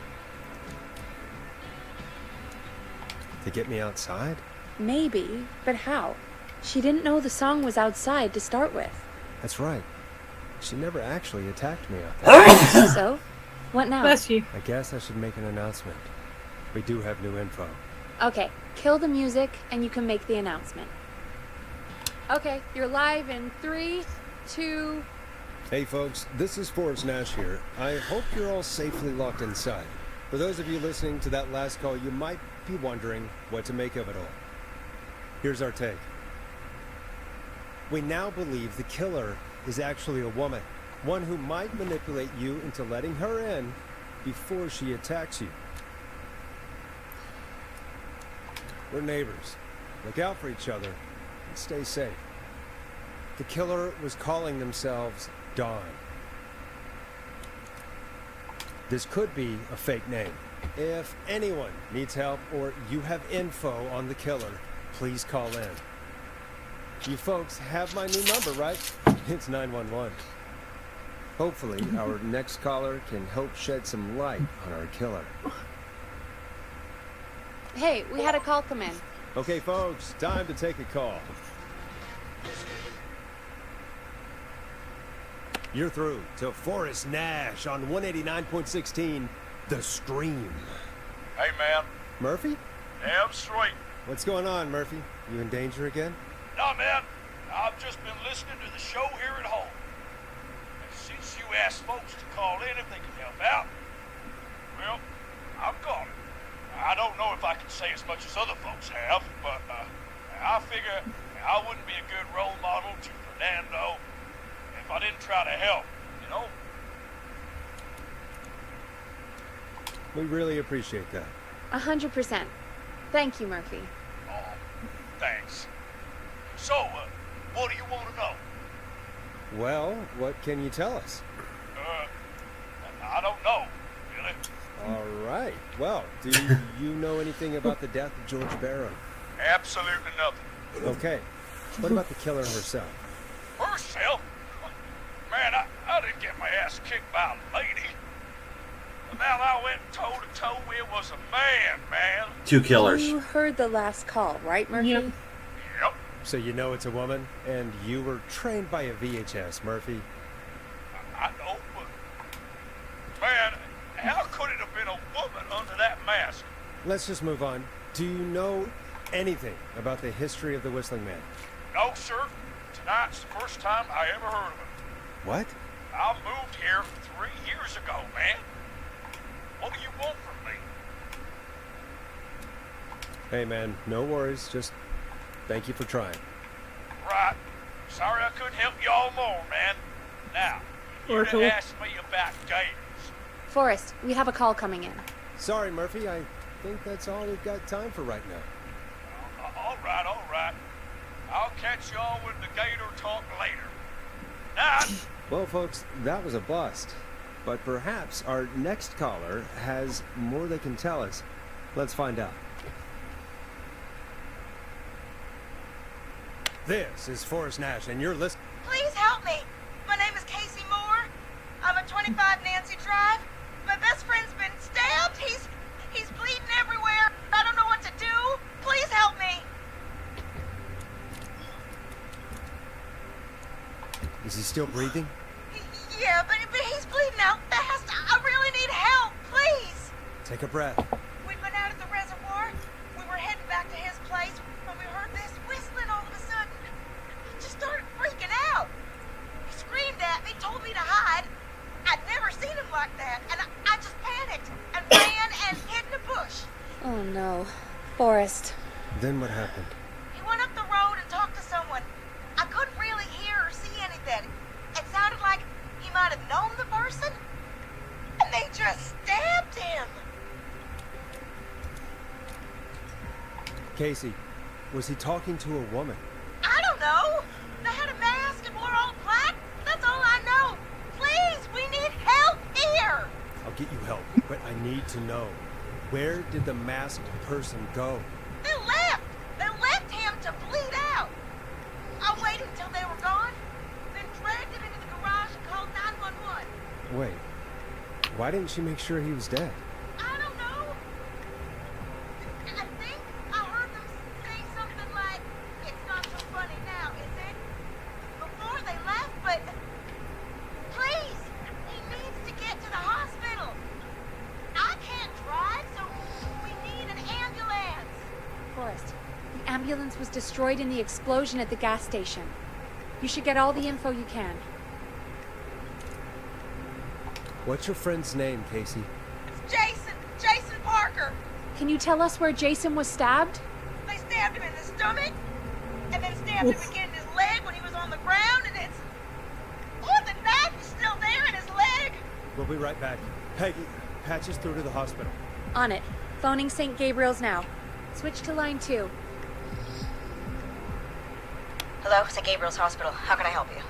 To get me outside? Maybe, but how? She didn't know the song was outside to start with. That's right. She never actually attacked me out there. So, what now? Bless you. I guess I should make an announcement. We do have new info. Okay, kill the music and you can make the announcement. Okay, you're live in 3, 2... Hey folks, this is Forrest Nash here. I hope you're all safely locked inside. For those of you listening to that last call, you might be wondering what to make of it all. Here's our take. We now believe the killer is actually a woman. One who might manipulate you into letting her in before she attacks you. We're neighbors. Look out for each other and stay safe. The killer was calling themselves Dawn. This could be a fake name. If anyone needs help or you have info on the killer, please call in. You folks have my new number, right? It's 911. Hopefully, our next caller can help shed some light on our killer. Hey, we had a call come in. Okay, folks, time to take a call. You're through to Forrest Nash on 189.16, The Stream. Hey, man. Murphy? Damn straight. What's going on, Murphy? You in danger again? Nah, man. I've just been listening to the show here at home. And since you asked folks to call in if they could help out, well, I'm calling. I don't know if I can say as much as other folks have, but I figure I wouldn't be a good role model to Fernando if I didn't try to help, you know? We really appreciate that. 100%. Thank you, Murphy. Oh, thanks. So, what do you want to know? Well, what can you tell us? I don't know, really. All right. Well, do you know anything about the death of George Barrow? Absolutely nothing. Okay. What about the killer herself? Herself? Man, I didn't get my ass kicked by a lady. The man I went toe-to-toe with was a man. 2 killers. You heard the last call, right, Murphy? Yep. So you know it's a woman, and you were trained by a VHS, Murphy. I know, but... Man, how could it have been a woman under that mask? Let's just move on. Do you know anything about the history of the Whistling Man? No, sir. Tonight's the first time I ever heard of it. What? I moved here 3 years ago, man. What do you want from me? Hey, man, no worries. Just thank you for trying. Right. Sorry I couldn't help you all more, man. Now, you didn't ask me about gators. Forrest, we have a call coming in. Sorry, Murphy. I think that's all we've got time for right now. All right. I'll catch y'all with the gator talk later. Night. Well, folks, that was a bust. But perhaps our next caller has more they can tell us. Let's find out. This is Forrest Nash, and you're listening. Please help me. My name is Casey Moore. I'm at 25 Nancy Drive. My best friend's been stabbed. He's bleeding everywhere. I don't know what to do. Please help me. Is he still breathing? Yeah, but he's bleeding out fast. I really need help. Please. Take a breath. We'd been out at the reservoir. We were heading back to his place when we heard this whistling all of a sudden. He just started freaking out. He screamed at me, told me to hide. I'd never seen him like that, and I just panicked and ran and hid in a bush. Oh no. Forrest. Then what happened? He went up the road and talked to someone. I couldn't really hear or see anything. It sounded like he might have known the person, and they just stabbed him. Casey, was he talking to a woman? I don't know. They had a mask and wore all black. That's all I know. Please, we need help here. I'll get you help, but I need to know. Where did the masked person go? They left. They left him to bleed out. I waited until they were gone, then dragged him into the garage and called 911. Wait, why didn't she make sure he was dead? I don't know. I think I heard them say something like, "It's not so funny now, is it?" before they left, but please, he needs to get to the hospital. I can't drive, so we need an ambulance. Forrest, the ambulance was destroyed in the explosion at the gas station. You should get all the info you can. What's your friend's name, Casey? It's Jason Parker. Can you tell us where Jason was stabbed? They stabbed him in the stomach, and then stabbed him again in his leg when he was on the ground, and it's... Oh, the knife is still there in his leg. We'll be right back. Peggy, patch us through to the hospital. On it. Phoning St. Gabriel's now. Switch to line 2. Hello, St. Gabriel's Hospital. How can I help you?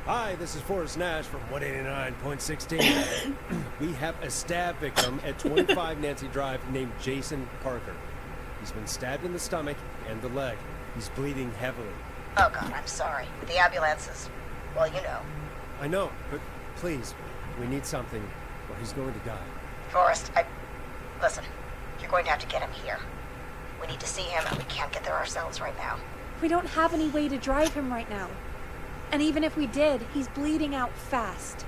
Hi, this is Forrest Nash from 189.16. We have a stab victim at 25 Nancy Drive named Jason Parker. He's been stabbed in the stomach and the leg. He's bleeding heavily. Oh, God, I'm sorry. The ambulance is... well, you know. I know, but please, we need something or he's going to die. Forrest, listen, you're going to have to get him here. We need to see him, and we can't get there ourselves right now. We don't have any way to drive him right now. And even if we did, he's bleeding out fast.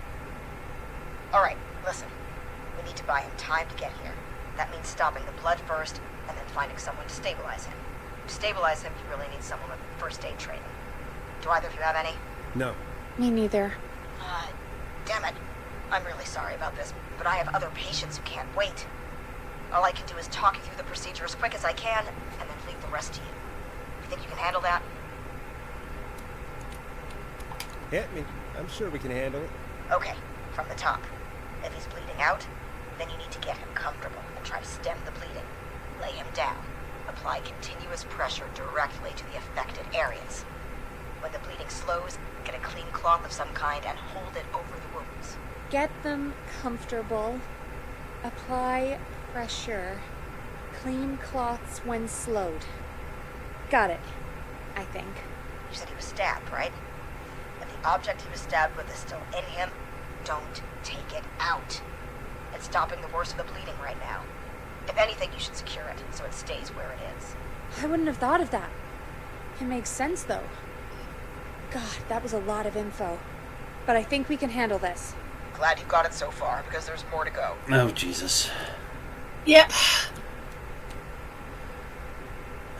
All right, listen. We need to buy him time to get here. That means stopping the blood first, and then finding someone to stabilize him. To stabilize him, you really need someone with first aid training. Do either of you have any? No. Me neither. Damn it. I'm really sorry about this, but I have other patients who can't wait. All I can do is talk you through the procedure as quick as I can, and then leave the rest to you. You think you can handle that? Yeah, I'm sure we can handle it. Okay, from the top. If he's bleeding out, then you need to get him comfortable and try to stem the bleeding. Lay him down. Apply continuous pressure directly to the affected areas. When the bleeding slows, get a clean cloth of some kind and hold it over the wounds. Get them comfortable. Apply pressure. Clean cloths when slowed. Got it, I think. You said he was stabbed, right? If the object he was stabbed with is still in him, don't take it out. It's stopping the worst of the bleeding right now. If anything, you should secure it so it stays where it is. I wouldn't have thought of that. It makes sense, though. God, that was a lot of info. But I think we can handle this. Glad you got it so far, because there's more to go. Oh, Jesus. Yep.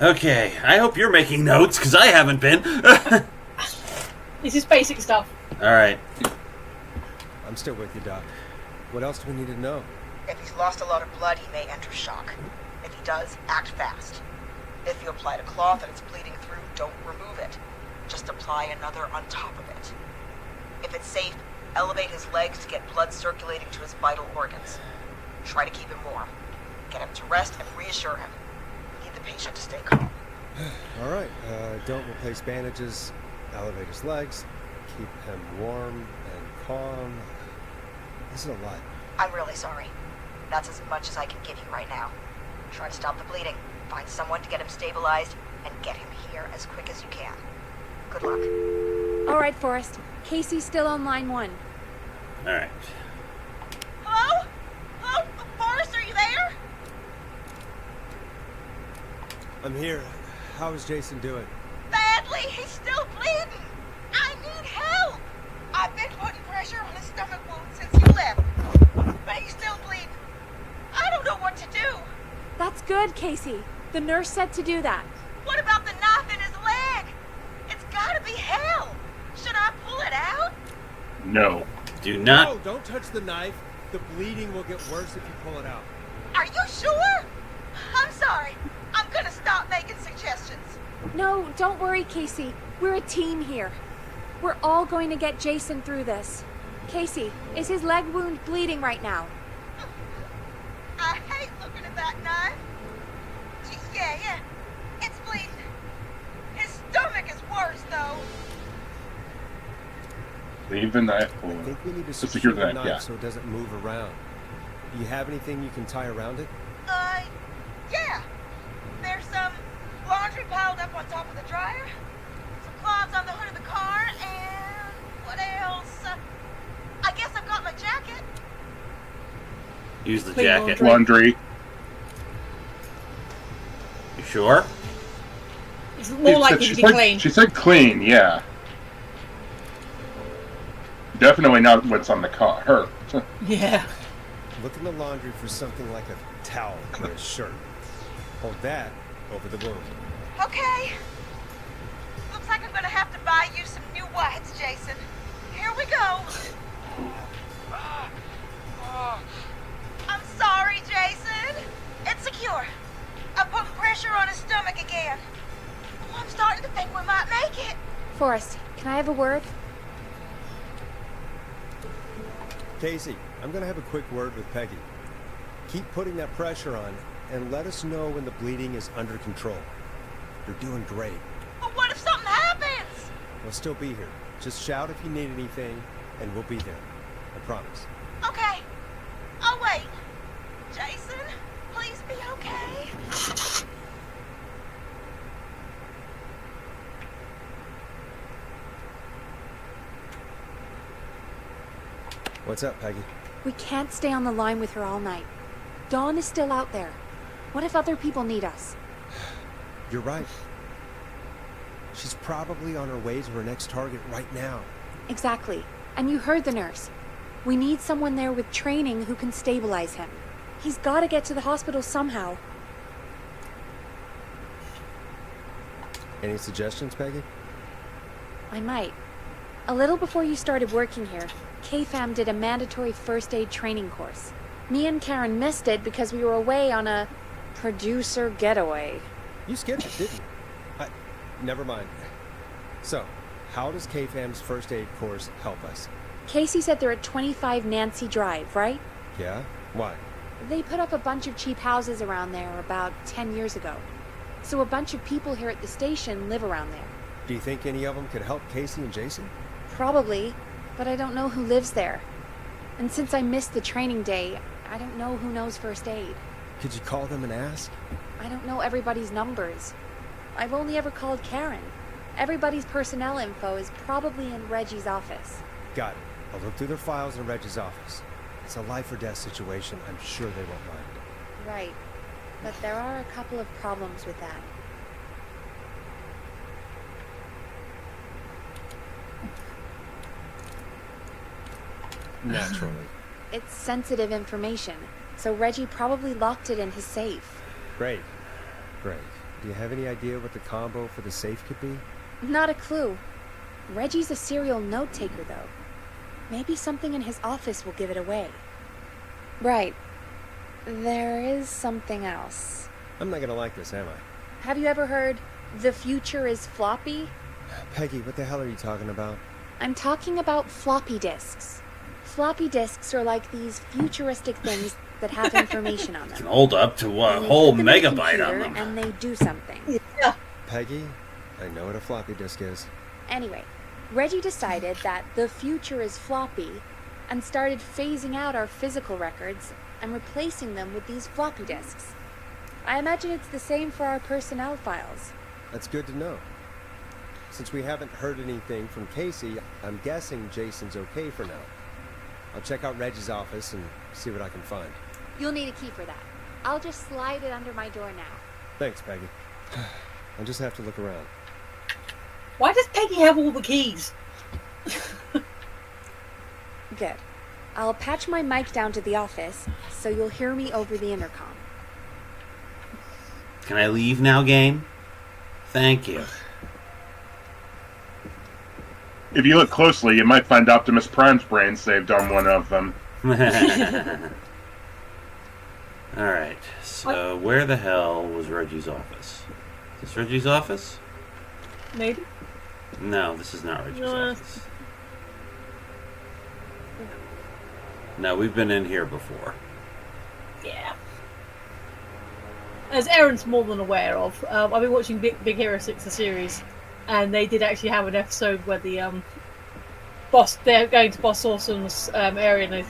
Okay, I hope you're making notes, because I haven't been. This is basic stuff. Alright. I'm still with you, Doc. What else do we need to know? If he's lost a lot of blood, he may enter shock. If he does, act fast. If you applied a cloth and it's bleeding through, don't remove it. Just apply another on top of it. If it's safe, elevate his legs to get blood circulating to his vital organs. Try to keep him warm. Get him to rest and reassure him. Need the patient to stay calm. All right. Don't replace bandages. Elevate his legs. Keep him warm and calm. This is a lot. I'm really sorry. That's as much as I can give you right now. Try to stop the bleeding. Find someone to get him stabilized and get him here as quick as you can. Good luck. All right, Forrest. Casey's still on line 1. Alright. Hello? Hello? Forrest, are you there? I'm here. How is Jason doing? Badly. He's still bleeding. I need help. I've been putting pressure on his stomach wound since you left. But he's still bleeding. I don't know what to do. That's good, Casey. The nurse said to do that. What about the knife in his leg? It's gotta be hell. Should I pull it out? No. Do not. No, don't touch the knife. The bleeding will get worse if you pull it out. Are you sure? I'm sorry. I'm gonna stop making suggestions. No, don't worry, Casey. We're a team here. We're all going to get Jason through this. Casey, is his leg wound bleeding right now? I hate looking at that knife. Yeah. It's bleeding. His stomach is worse, though. Leave the knife I alone. think we need to Secure the the knife, knife yeah. so it doesn't move around. Do you have anything you can tie around it? Yeah. There's some laundry piled up on top of the dryer, some cloths on the hood of the car, and what else? I guess I've got my jacket. Use the Clean jacket. Laundry. You sure? It's more likely to be clean. She said clean, yeah. Definitely not what's on the car. Her. Yeah. Look in the laundry for something like a towel or a shirt. Hold that over the wound. Okay. Looks like I'm gonna have to buy you some new whites, Jason. Here we go. I'm sorry, Jason. It's secure. I'm putting pressure on his stomach again. Oh, I'm starting to think we might make it. Forrest, can I have a word? Casey, I'm going to have a quick word with Peggy. Keep putting that pressure on and let us know when the bleeding is under control. You're doing great. But what if something happens? We'll still be here. Just shout if you need anything, and we'll be there. I promise. Okay. I'll wait. Jason, please be okay. What's up, Peggy? We can't stay on the line with her all night. Dawn is still out there. What if other people need us? You're right. She's probably on her way to her next target right now. Exactly. And you heard the nurse. We need someone there with training who can stabilize him. He's got to get to the hospital somehow. Any suggestions, Peggy? I might. A little before you started working here, KFAM did a mandatory first aid training course. Me and Karen missed it because we were away on a producer getaway. You skipped it, didn't you? Never mind. So, how does KFAM's first aid course help us? Casey said they're at 25 Nancy Drive, right? Yeah? Why? They put up a bunch of cheap houses around there about 10 years ago. So a bunch of people here at the station live around there. Do you think any of them could help Casey and Jason? Probably, but I don't know who lives there. And since I missed the training day, I don't know who knows first aid. Could you call them and ask? I don't know everybody's numbers. I've only ever called Karen. Everybody's personnel info is probably in Reggie's office. Got it. I'll look through their files in Reggie's office. It's a life or death situation. I'm sure they won't mind. Right. But there are a couple of problems with that. Naturally. It's sensitive information, so Reggie probably locked it in his safe. Great. Great. Do you have any idea what the combo for the safe could be? Not a clue. Reggie's a serial note-taker, though. Maybe something in his office will give it away. Right. There is something else. I'm not gonna like this, am I? Have you ever heard, the future is floppy? Peggy, what the hell are you talking about? I'm talking about floppy disks. Floppy disks are like these futuristic things that have information on them. Can hold up to a And you whole put them in the megabyte on computer them. And they do something. Yeah. Peggy, I know what a floppy disk is. Anyway, Reggie decided that the future is floppy and started phasing out our physical records and replacing them with these floppy disks. I imagine it's the same for our personnel files. That's good to know. Since we haven't heard anything from Casey, I'm guessing Jason's okay for now. I'll check out Reggie's office and see what I can find. You'll need a key for that. I'll just slide it under my door now. Thanks, Peggy. I'll just have to look around. Why does Peggy have all the keys? Good. I'll patch my mic down to the office, so you'll hear me over the intercom. Can I leave now, game? Thank you. If you look closely, you might find Optimus Prime's brain saved on one of them. Alright, so where the hell was Reggie's office? Is this Reggie's office? Maybe. No, this is not Reggie's No. office. No, we've been in here before. Yeah. As Aaron's more than aware of, I've been watching Big Hero 6, the series, and they did actually have an episode where the they're going to Boss Awesome's area, and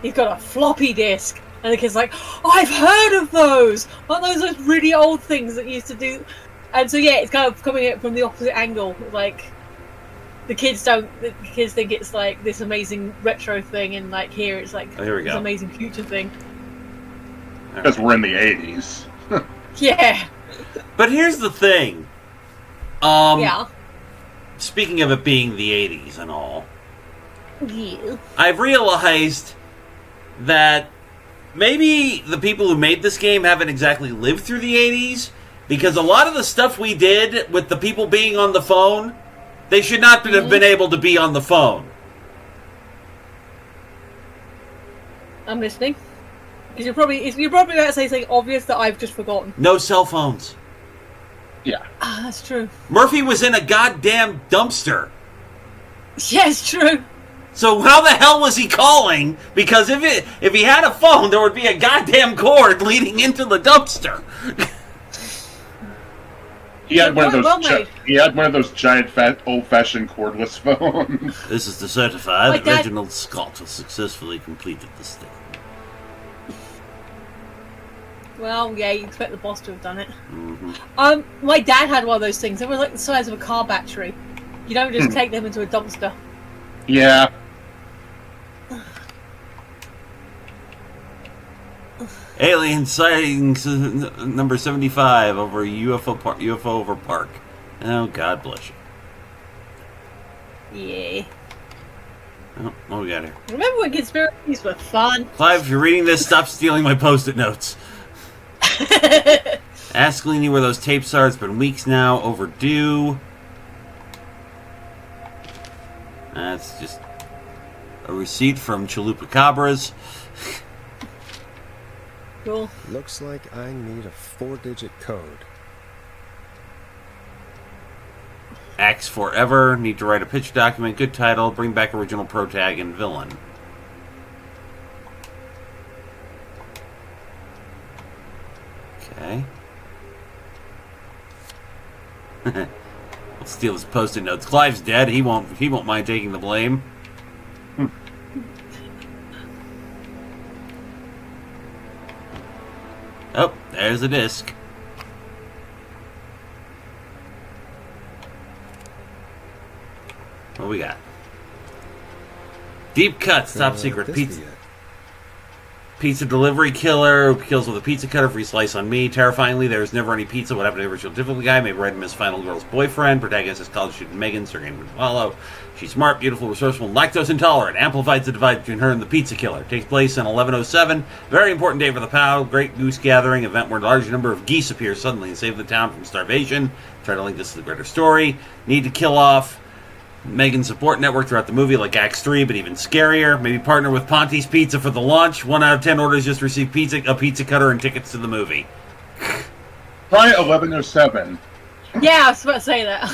he's got a floppy disk, and the kid's like, oh, I've heard of those! Aren't those really old things that used to do? And so yeah, it's kind of coming at from the opposite angle, like the kids think it's like this amazing retro thing, and like here it's like here we this go. amazing future thing. Because we're in the 80s. Yeah. But here's the thing. Yeah. Speaking of it being the 80s and all, Yeah. I've realized that maybe the people who made this game haven't exactly lived through the 80s, because a lot of the stuff we did with the people being on the phone, they should not have been able to be on the phone. I'm listening. Because you're probably about to say something obvious that I've just forgotten. No cell phones. Yeah. Ah, that's true. Murphy was in a goddamn dumpster. Yeah, it's true. So how the hell was he calling? Because if he had a phone, there would be a goddamn cord leading into the dumpster. He had one of those. Well made. He had one of those giant, fat, old-fashioned cordless phones. This is to certify My that dad- Reginald Scott has successfully completed this thing. Well, yeah, you expect the boss to have done it. Mm-hmm. My dad had one of those things. They were like the size of a car battery. You don't just take them into a dumpster. Yeah. Alien sightings number 75 over UFO over park. Oh, God bless you. Yeah. Oh, what we got here? Remember when conspiracies were fun? Clive, if you're reading this, stop stealing my Post-it notes. Ask Leany where those tapes are. It's been weeks now. Overdue. That's just a receipt from Chalupa Cabras. Cool. Looks like I need a 4-digit code. Axe Forever. Need to write a pitch document. Good title. Bring back original protag and villain. Okay. Let's steal his Post-it notes. Clive's dead. He won't mind taking the blame. Oh, there's the disc. What we got? Deep cuts, top secret pizza. Pizza delivery killer who kills with a pizza cutter, free slice on me. Terrifyingly, there's never any pizza. What happened to the original difficult guy? Maybe write him as final girl's boyfriend. Protagonist is college student Megan, Sergei Gonzalo. She's smart, beautiful, resourceful, and lactose intolerant. Amplifies the divide between her and the pizza killer. Takes place on 11/07. Very important day for the POW. Great goose gathering event where a large number of geese appear suddenly and save the town from starvation. Try to link this to the greater story. Need to kill off Megan's support network throughout the movie, like Acts 3, but even scarier. Maybe partner with Ponte's Pizza for the launch. 1 out of 10 orders just receive a pizza cutter and tickets to the movie. Try 11/07. Yeah, I was about to say that.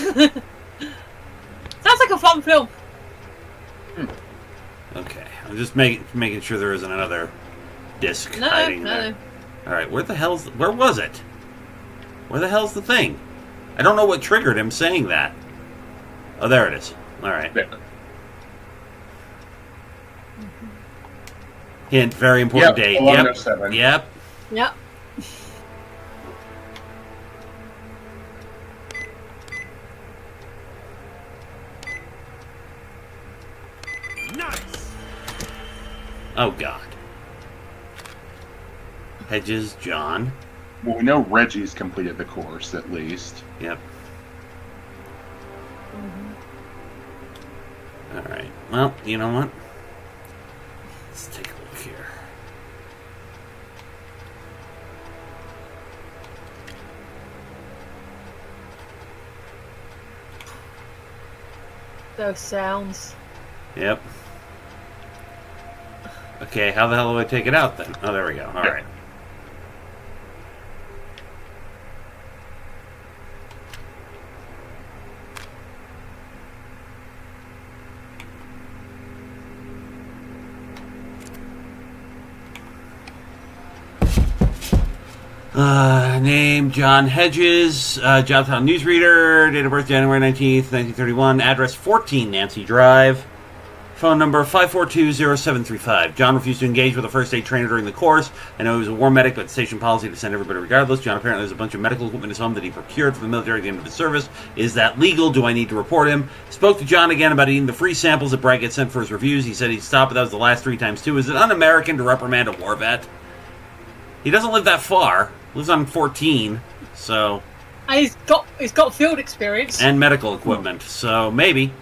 Sounds like a fun film. Okay, I'm just making sure there isn't another disc hiding there. All right, where was it? Where the hell's the thing? I don't know what triggered him saying that. Oh, there it is. All right. Hint, very important date. Yep. 11/07. Yep. Yep. Nice. Oh, God. Hedges, John. Well, we know Reggie's completed the course, at least. Yep. Alright. Well, you know what? Let's take a look here. Those sounds. Yep. Okay, how the hell do I take it out then? Oh, there we go. Alright. Name, John Hedges, Jobtown Newsreader, date of birth, January 19th, 1931, address 14 Nancy Drive, phone number 542-0735. John refused to engage with a first aid trainer during the course. I know he was a war medic, but station policy to send everybody regardless. John apparently has a bunch of medical equipment in his home that he procured for the military at the end of his service. Is that legal? Do I need to report him? Spoke to John again about eating the free samples that Bragg had sent for his reviews. He said he'd stop, but that was the last 3 times too. Is it un-American to reprimand a war vet? He doesn't live that far. Lives on 14, so... And he's got field experience. And medical equipment, so maybe.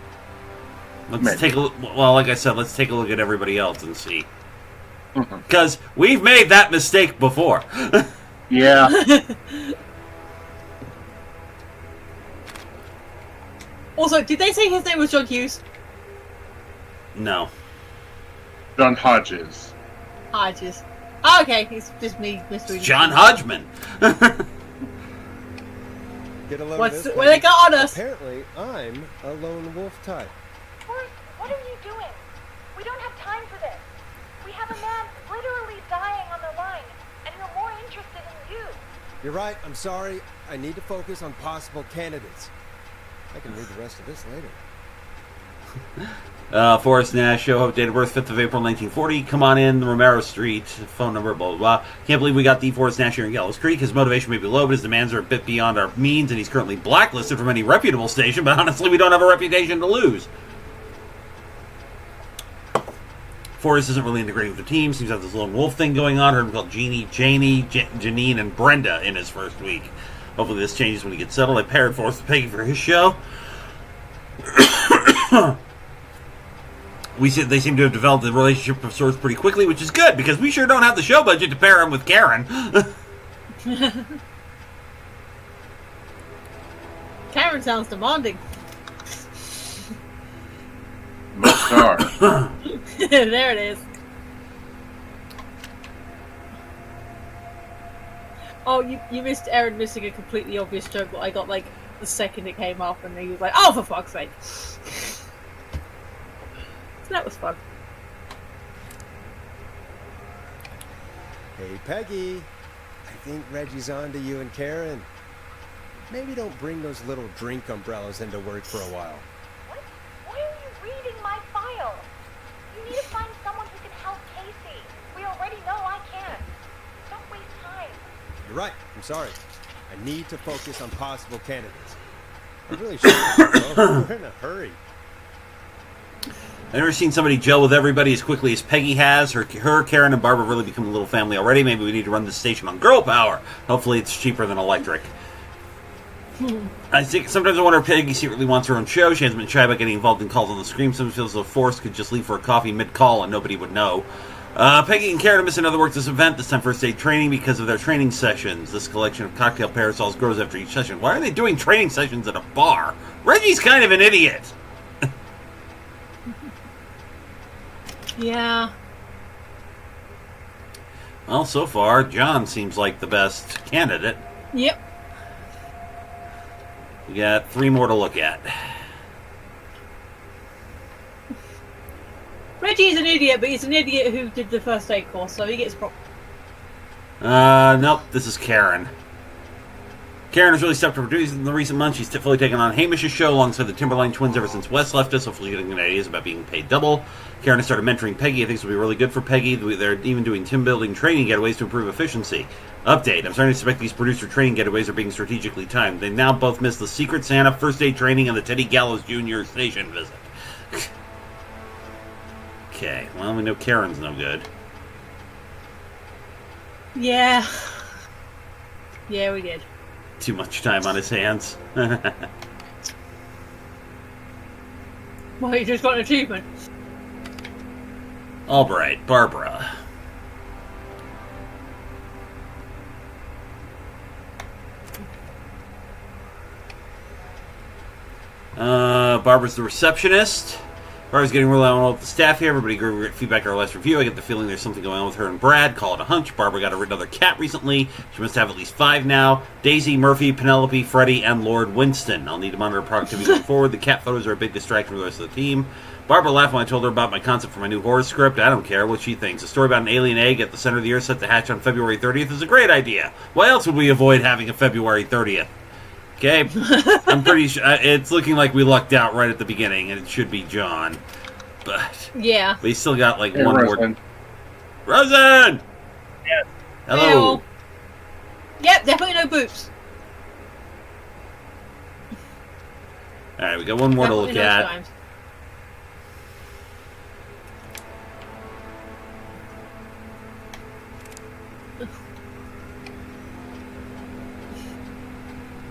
Let's take a look. Well, like I said, let's take a look at everybody else and see. Because we've made that mistake before. Yeah. Also, did they say his name was John Hughes? No. John Hodges. Hodges. Oh, okay, it's just me misreading. John Hodgman. Get a load What's of this, what they got on us? Apparently, I'm a lone wolf type. Forrest, what are you doing? We don't have time for this. We have a man literally dying on the line, and we're more interested in you. You're right, I'm sorry. I need to focus on possible candidates. I can read the rest of this later. Forrest Nash, show up, date of birth, 5th of April, 1940. Come on in, Romero Street, phone number, blah, blah, blah. Can't believe we got the Forrest Nash here in Gallows Creek. His motivation may be low, but his demands are a bit beyond our means, and he's currently blacklisted from any reputable station, but honestly, we don't have a reputation to lose. Forrest isn't really integrating with the team. Seems to have this lone wolf thing going on. Heard him called Jeannie, Janie, Janine, and Brenda in his first week. Hopefully this changes when he gets settled. I paired Forrest with Peggy for his show. They seem to have developed a relationship of sorts pretty quickly, which is good, because we sure don't have the show budget to pair him with Karen. Karen sounds demanding. Most are. There it is. Oh, you missed Aaron missing a completely obvious joke that I got like the second it came up, and he was like, "Oh, for fuck's sake!" So that was fun. Hey, Peggy. I think Reggie's on to you and Karen. Maybe don't bring those little drink umbrellas into work for a while. Why are you reading my file? You need to find someone who can help Casey. We already know I can. Don't waste time. You're right. I'm sorry. I need to focus on possible candidates. I really should. We're in a hurry. I've never seen somebody gel with everybody as quickly as Peggy has. Her, Karen, and Barbara have really become a little family already. Maybe we need to run this station on girl power. Hopefully it's cheaper than electric. I think sometimes I wonder if Peggy secretly wants her own show. She hasn't been shy about getting involved in calls on the screen. Sometimes feels as though Forrest could just leave for a coffee mid-call and nobody would know. Peggy and Karen are missing other work this event, this time first aid training, because of their training sessions. This collection of cocktail parasols grows after each session. Why are they doing training sessions at a bar? Reggie's kind of an idiot. Yeah. Well, so far, John seems like the best candidate. Yep. We got 3 more to look at. Reggie's an idiot, but he's an idiot who did the first aid course, so he gets props. Nope, this is Karen. Karen has really stepped up her duties in the recent months. She's fully taken on Hamish's show alongside the Timberline twins ever since Wes left us, hopefully getting good ideas about being paid double. Karen has started mentoring Peggy. I think this will be really good for Peggy. They're even doing team building training getaways to improve efficiency. Update. I'm starting to suspect these producer training getaways are being strategically timed. They now both miss the Secret Santa first aid training and the Teddy Gallows Jr. station visit. Okay, well, we know Karen's no good. Yeah. Yeah, we did. Too much time on his hands. Well, he just got an achievement. Albright, Barbara. Barbara's the receptionist. Barbara's getting really on with the staff here. Everybody gave great feedback on our last review. I get the feeling there's something going on with her and Brad. Call it a hunch. Barbara got another cat recently. She must have at least 5 now. Daisy, Murphy, Penelope, Freddie, and Lord Winston. I'll need to monitor productivity going forward. The cat photos are a big distraction for the rest of the team. Barbara laughed when I told her about my concept for my new horror script. I don't care what she thinks. A story about an alien egg at the center of the earth set to hatch on February 30th is a great idea. Why else would we avoid having a February 30th? Okay, I'm pretty sure it's looking like we lucked out right at the beginning, and it should be John. But yeah, we still got like Hey, one Rosen. more. Rosen! Yes. Hello. Yep, definitely no boots. Alright, we got one more to look Definitely no at. times.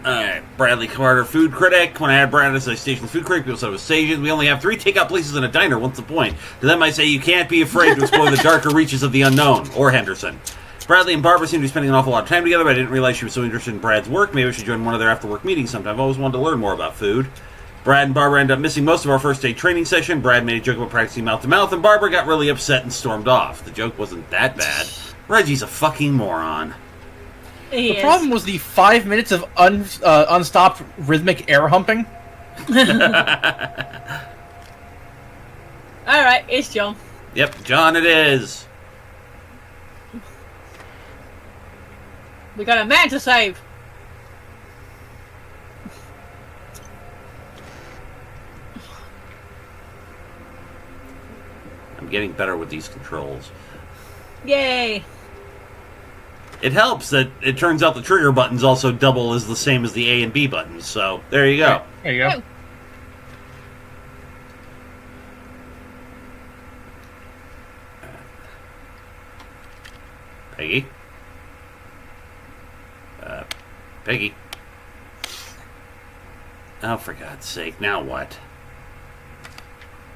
Alright, Bradley Carter, food critic. When I had Brad as a station's food critic, people said it was Sajans. We only have 3 takeout places and a diner. What's the point? To them I say you can't be afraid to explore the darker reaches of the unknown. Or Henderson. Bradley and Barbara seem to be spending an awful lot of time together, but I didn't realize she was so interested in Brad's work. Maybe I should join one of their after-work meetings sometime. I've always wanted to learn more about food. Brad and Barbara ended up missing most of our first day training session. Brad made a joke about practicing mouth-to-mouth, and Barbara got really upset and stormed off. The joke wasn't that bad. Reggie's a fucking moron. The problem was the 5 minutes of unstopped rhythmic air humping. Alright, it's John. Yep, John it is. We got a man to save. I'm getting better with these controls. Yay. It helps that it turns out the trigger buttons also double as the same as the A and B buttons, so there you go. There you go. Peggy? Peggy? Oh, for God's sake, now what?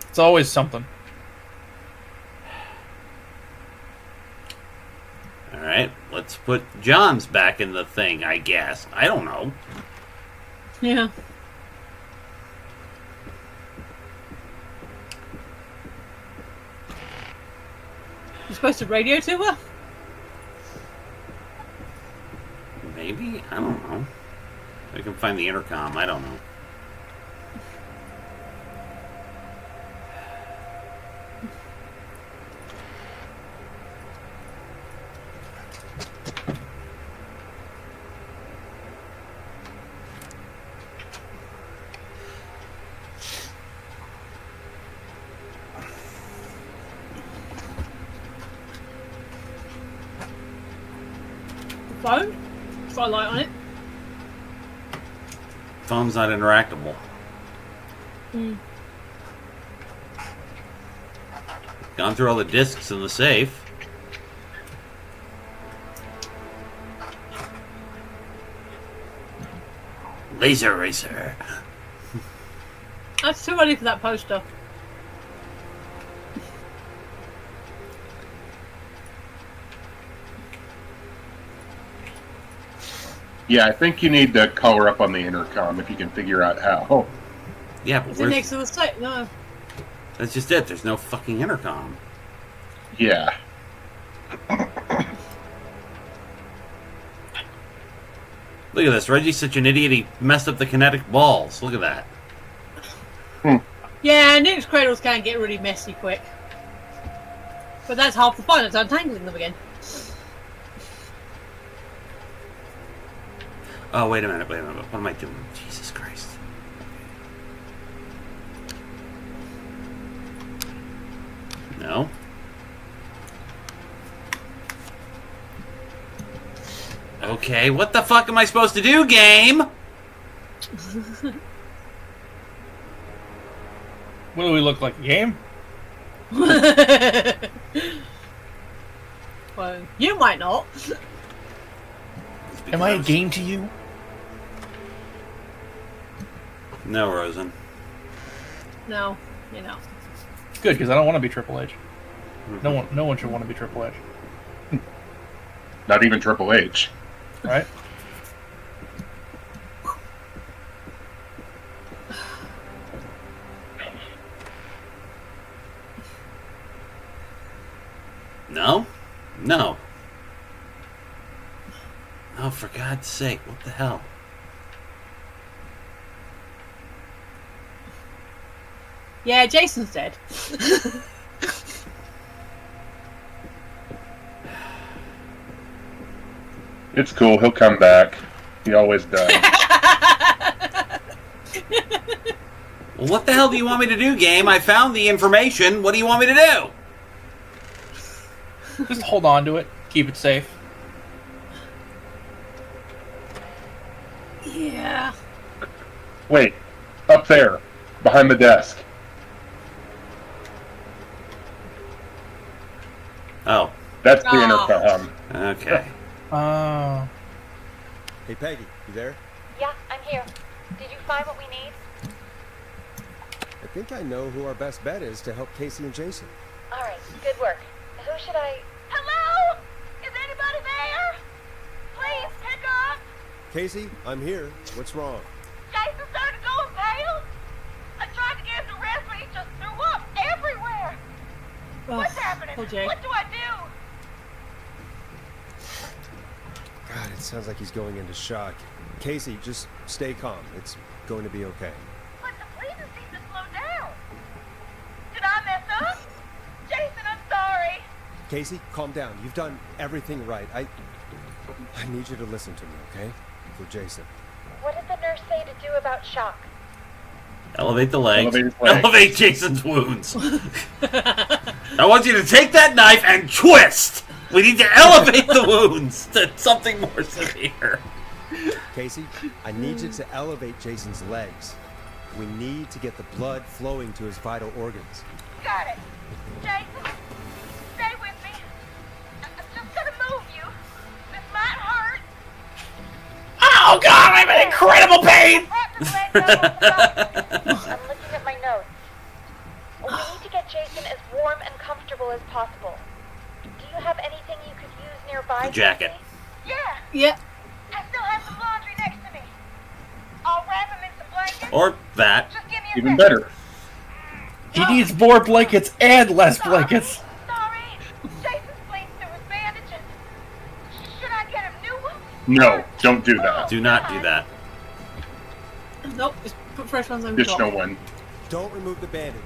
It's always something. Alright, let's put John's back in the thing, I guess. I don't know. Yeah. You're supposed to radio to her? Maybe? I don't know. I can find the intercom. I don't know. Phone? It's got a light on it. Phone's not interactable. Gone through all the discs in the safe. Laser Racer. That's too early for that poster. Yeah, I think you need to call her up on the intercom if you can figure out how. Yeah, but Is it next to the site? No. That's just it. There's no fucking intercom. Yeah. Look at this. Reggie's such an idiot, he messed up the kinetic balls. Look at that. Yeah, Nick's cradles can get really messy quick. But that's half the fun, it's untangling them again. Oh, wait a minute. What am I doing? Jesus Christ. No. Okay, what the fuck am I supposed to do, game? What do we look like, a game? Well, you might not. Am I a game to you? No, Rosen. No, you know. Good, because I don't want to be Triple H. No one should want to be Triple H. Not even Triple H. Right? No? No. Oh, for God's sake, what the hell? Yeah, Jason's dead. It's cool. He'll come back. He always does. Well, what the hell do you want me to do, game? I found the information. What do you want me to do? Just hold on to it. Keep it safe. Yeah. Wait. Up there. Behind the desk. Oh. That's the intercom. Okay. Hey, Peggy, you there? Yeah, I'm here. Did you find what we need? I think I know who our best bet is to help Casey and Jason. All right, good work. Who should I... Hello? Is anybody there? Please, pick up! Casey, I'm here. What's wrong? Jason started going pale. I tried to get him to rest, but he just threw up everywhere. What's happening? Oh, Jay. What do I do? God, it sounds like he's going into shock. Casey, just stay calm. It's going to be okay. But the breathing seems to slow down. Did I mess up? Jason, I'm sorry. Casey, calm down. You've done everything right. I need you to listen to me, okay? For Jason. What did the nurse say to do about shock? Elevate the legs. Elevate his legs. Elevate Jason's wounds. I want you to take that knife and twist. We need to elevate the wounds to something more severe. Casey, I need you to elevate Jason's legs. We need to get the blood flowing to his vital organs. Got it. Jason, stay with me. I'm just gonna move you. God, I'm in incredible pain! I'm looking at my notes. We need to get Jason as warm and comfortable as possible. Do you have anything you could use nearby? The jacket. Yeah. Yeah. I still have some laundry next to me. I'll wrap him in some blankets. Or that. Just give me a Even second. better. He needs more blankets and less blankets. Sorry. Jason's bleeding through his bandages. Should I get him new ones? No, don't do that. Do not do that. Nope, just put fresh ones over Additional top. one. Don't remove the bandage.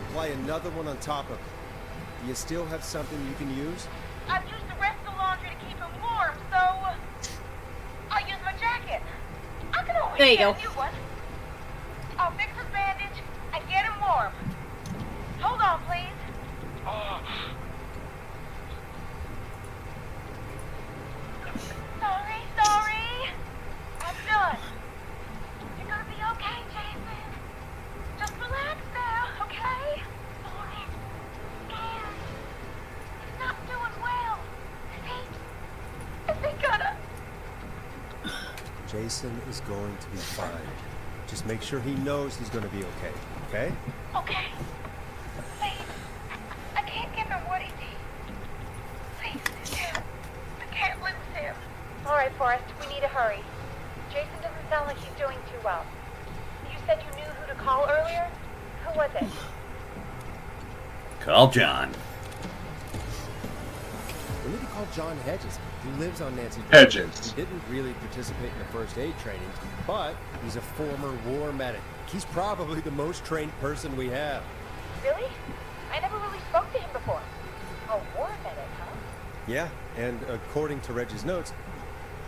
Apply another one on top of it. Do you still have something you can use? I've used the rest of the laundry to keep him warm, so I'll use my jacket. I can always There you get go. a new one. I'll fix his bandage and get him warm. Hold on, please. Sorry. I'm done. You're gonna be okay, Jason. Just relax now, okay? Sorry. Scared. He's not doing well. Is he gonna? Jason is going to be fine. Just make sure he knows he's going to be okay, okay? Okay. Please. I can't give him what he needs. Please. I can't lose him. All right, Forrest. We need to hurry. Jason doesn't sound like he's doing too well. You said you knew who to call earlier? Who was it? Call John. We need to call John Hedges. He lives on Nancy Drive. Hedges. He didn't really participate in the first aid training, but he's a former war medic. He's probably the most trained person we have. Really? I never really spoke to him before. A war medic, huh? Yeah, and according to Reggie's notes,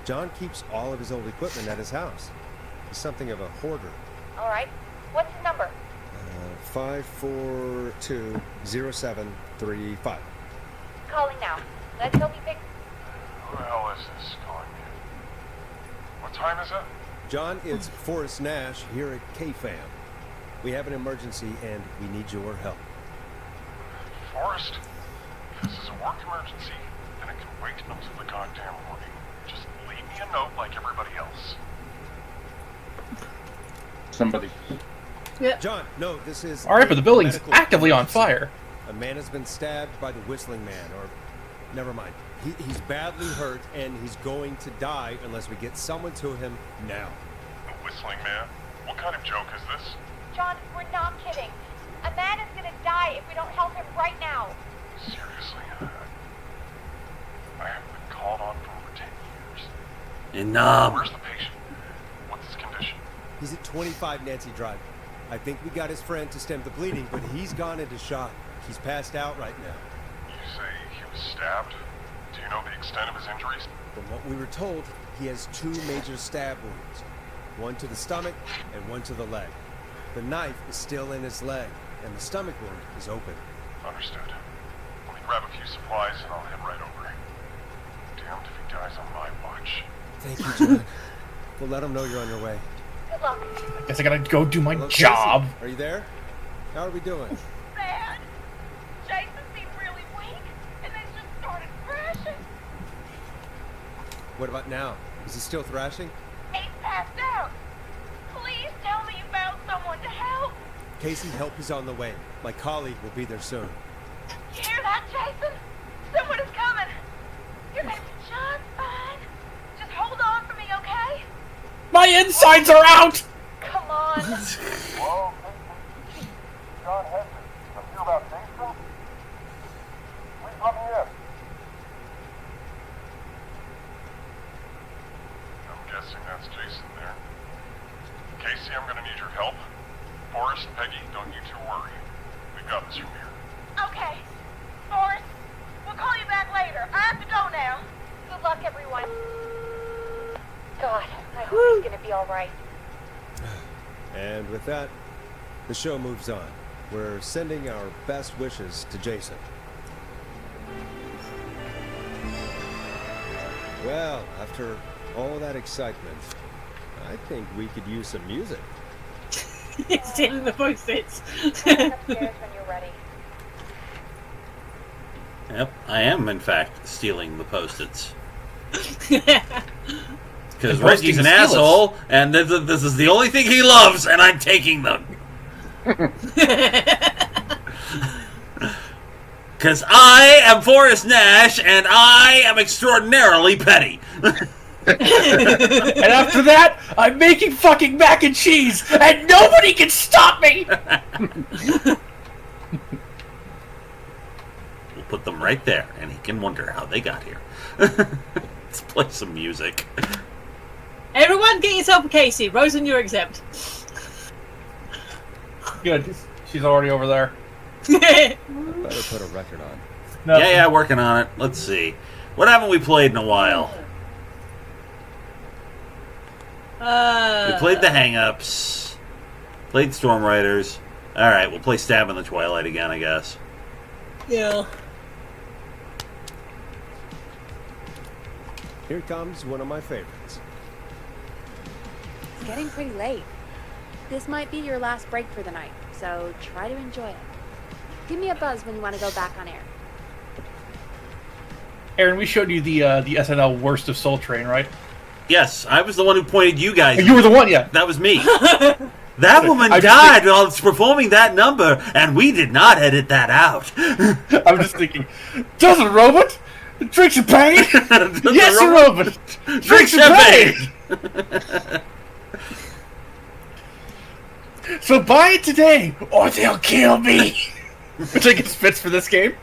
John keeps all of his old equipment at his house. He's something of a hoarder. All right. What's his number? 5420735. Calling now. Let's hope he picks. Who the hell is this calling me? What time is it? John, it's Forrest Nash here at K-Fam. We have an emergency and we need your help. Forrest? This is a work emergency, and it can wait until the goddamn morning. Just leave me a note like everybody else. Somebody. Yeah. John, no, this is... Alright, but the building's medical actively on emergency. fire. A man has been stabbed by the Whistling Man, or... Never mind. He's badly hurt, and he's going to die unless we get someone to him now. The Whistling Man? What kind of joke is this? John, we're not kidding. A man is gonna die if we don't help him right now. Seriously? I haven't been called on for over 10 years. Where's the patient? What's his condition? He's at 25 Nancy Drive. I think we got his friend to stem the bleeding, but he's gone into shock. He's passed out right now. You say he was stabbed? Do you know the extent of his injuries? From what we were told, he has 2 major stab wounds. One to the stomach and one to the leg. The knife is still in his leg, and the stomach wound is open. Understood. Let me grab a few supplies and I'll head right over. Damned if he dies on my watch. Thank you, John. We'll let him know you're on your way. Good luck. Guess I gotta go do my Hello, job. Casey. Are you there? How are we doing? Bad. Jason seemed really weak, and then just started crashing. What about now? Is he still thrashing? He's passed out. Please tell me you found someone to help. Casey, help is on the way. My colleague will be there soon. You hear that, Jason? Someone is coming. You're gonna be just fine. Just hold on for me, okay? My insides are out! Come on. Whoa, John Hedges. I hear about Jason? Please let me in. I'm guessing that's Jason there. Casey, I'm gonna need your help. Forrest, Peggy, don't you two worry. We've got this from here. Okay. Forrest, we'll call you back later. I have to go now. Good luck, everyone. God, I hope he's gonna be all right. And with that, the show moves on. We're sending our best wishes to Jason. Well, after all that excitement, I think we could use some music. Stealing the post-its. Upstairs when you're ready. Yep, I am in fact stealing the post-its. Because Reggie's an asshole, and this is the only thing he loves, and I'm taking them. Because I am Forrest Nash, and I am extraordinarily petty. And after that, I'm making fucking mac and cheese, and nobody can stop me! We'll put them right there, and he can wonder how they got here. Let's play some music. Everyone get yourself a Casey. Rosen, you're exempt. Good. She's already over there. Better put a record on. No. Yeah, working on it. Let's see. What haven't we played in a while? We played the Hang-Ups. Played Storm Riders. Alright, we'll play Stab in the Twilight again, I guess. Yeah. Here comes one of my favorites. It's getting pretty late. This might be your last break for the night, so try to enjoy it. Give me a buzz when you want to go back on air. Aaron, we showed you the SNL Worst of Soul Train, right? Yes, I was the one who pointed you guys. You were the one, yeah. That was me. That woman died while performing that number, and we did not edit that out. I'm just thinking, does a robot drink champagne? Yes, a robot drink champagne! So buy it today, or they'll kill me! Which I guess fits for this game.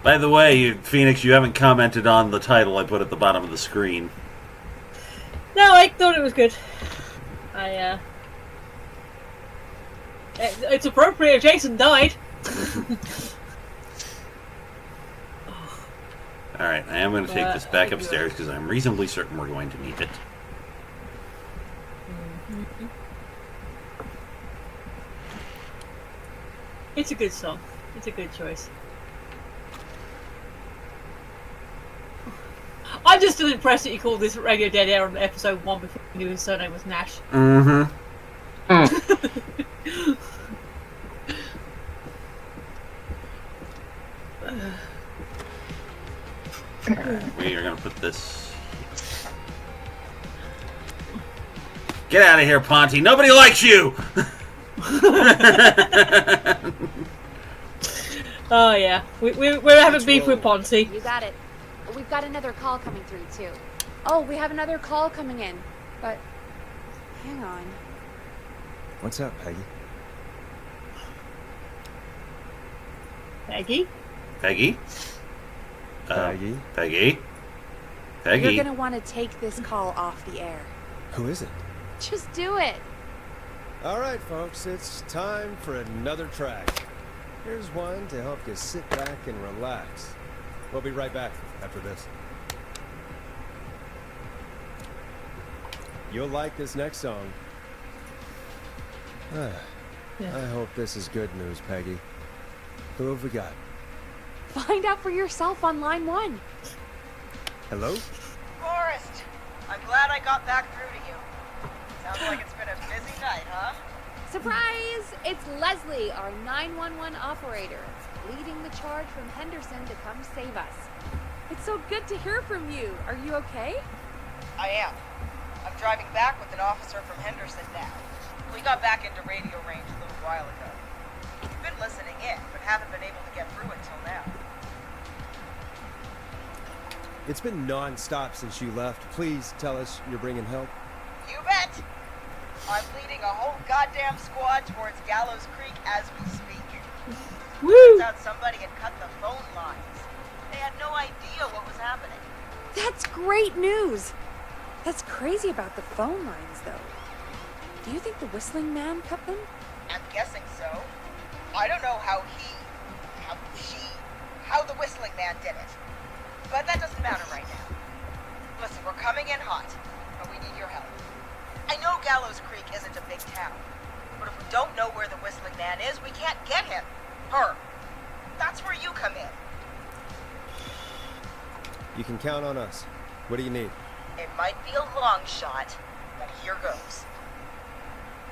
By the way, Phoenix, you haven't commented on the title I put at the bottom of the screen. No, I thought it was good. It's appropriate. Jason died. Alright, I am going to take this back upstairs because I'm reasonably certain we're going to need it. It's a good song. It's a good choice. I'm just still impressed that you called this Radio Dead Air on episode 1 before you knew his surname was Nash. We are going to put this... Get out of here, Ponty. Nobody likes you! Oh, yeah. We're having beef with Ponty. You got it. We've got another call coming through, too. Oh, we have another call coming in. But, hang on. What's up, Peggy? Peggy? Peggy? Peggy? Peggy? Peggy? You're gonna want to take this call off the air. Who is it? Just do it. All right, folks, it's time for another track. Here's one to help you sit back and relax. We'll be right back after this. You'll like this next song. I hope this is good news, Peggy. Who have we got? Find out for yourself on line 1. Hello? Forrest, I'm glad I got back through to you. Sounds like it's been a busy night, huh? Surprise! It's Leslie, our 911 operator, leading the charge from Henderson to come save us. It's so good to hear from you. Are you okay? I am. I'm driving back with an officer from Henderson now. We got back into radio range a little while ago. We've been listening in, but haven't been able to get through until now. It's been non-stop since you left. Please tell us you're bringing help. You bet! I'm leading a whole goddamn squad towards Gallows Creek as we speak. Turns out somebody had cut the phone lines. They had no idea what was happening. That's great news! That's crazy about the phone lines, though. Do you think the Whistling Man cut them? I'm guessing so. I don't know how the Whistling Man did it. But that doesn't matter right now. Listen, we're coming in hot, and we need your help. I know Gallows Creek isn't a big town, but if we don't know where the Whistling Man is, we can't get him. Her. That's where you come in. You can count on us. What do you need? It might be a long shot, but here goes.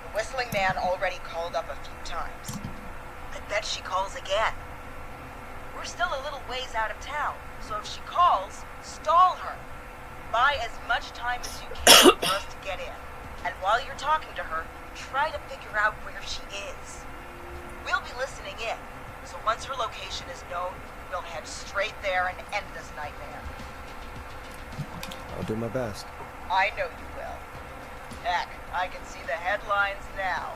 The Whistling Man already called up a few times. I bet she calls again. We're still a little ways out of town, so if she calls, stall her. Buy as much time as you can for us to get in. And while you're talking to her, try to figure out where she is. We'll be listening in, so once her location is known, we'll head straight there and end this nightmare. I'll do my best. I know you will. Heck, I can see the headlines now.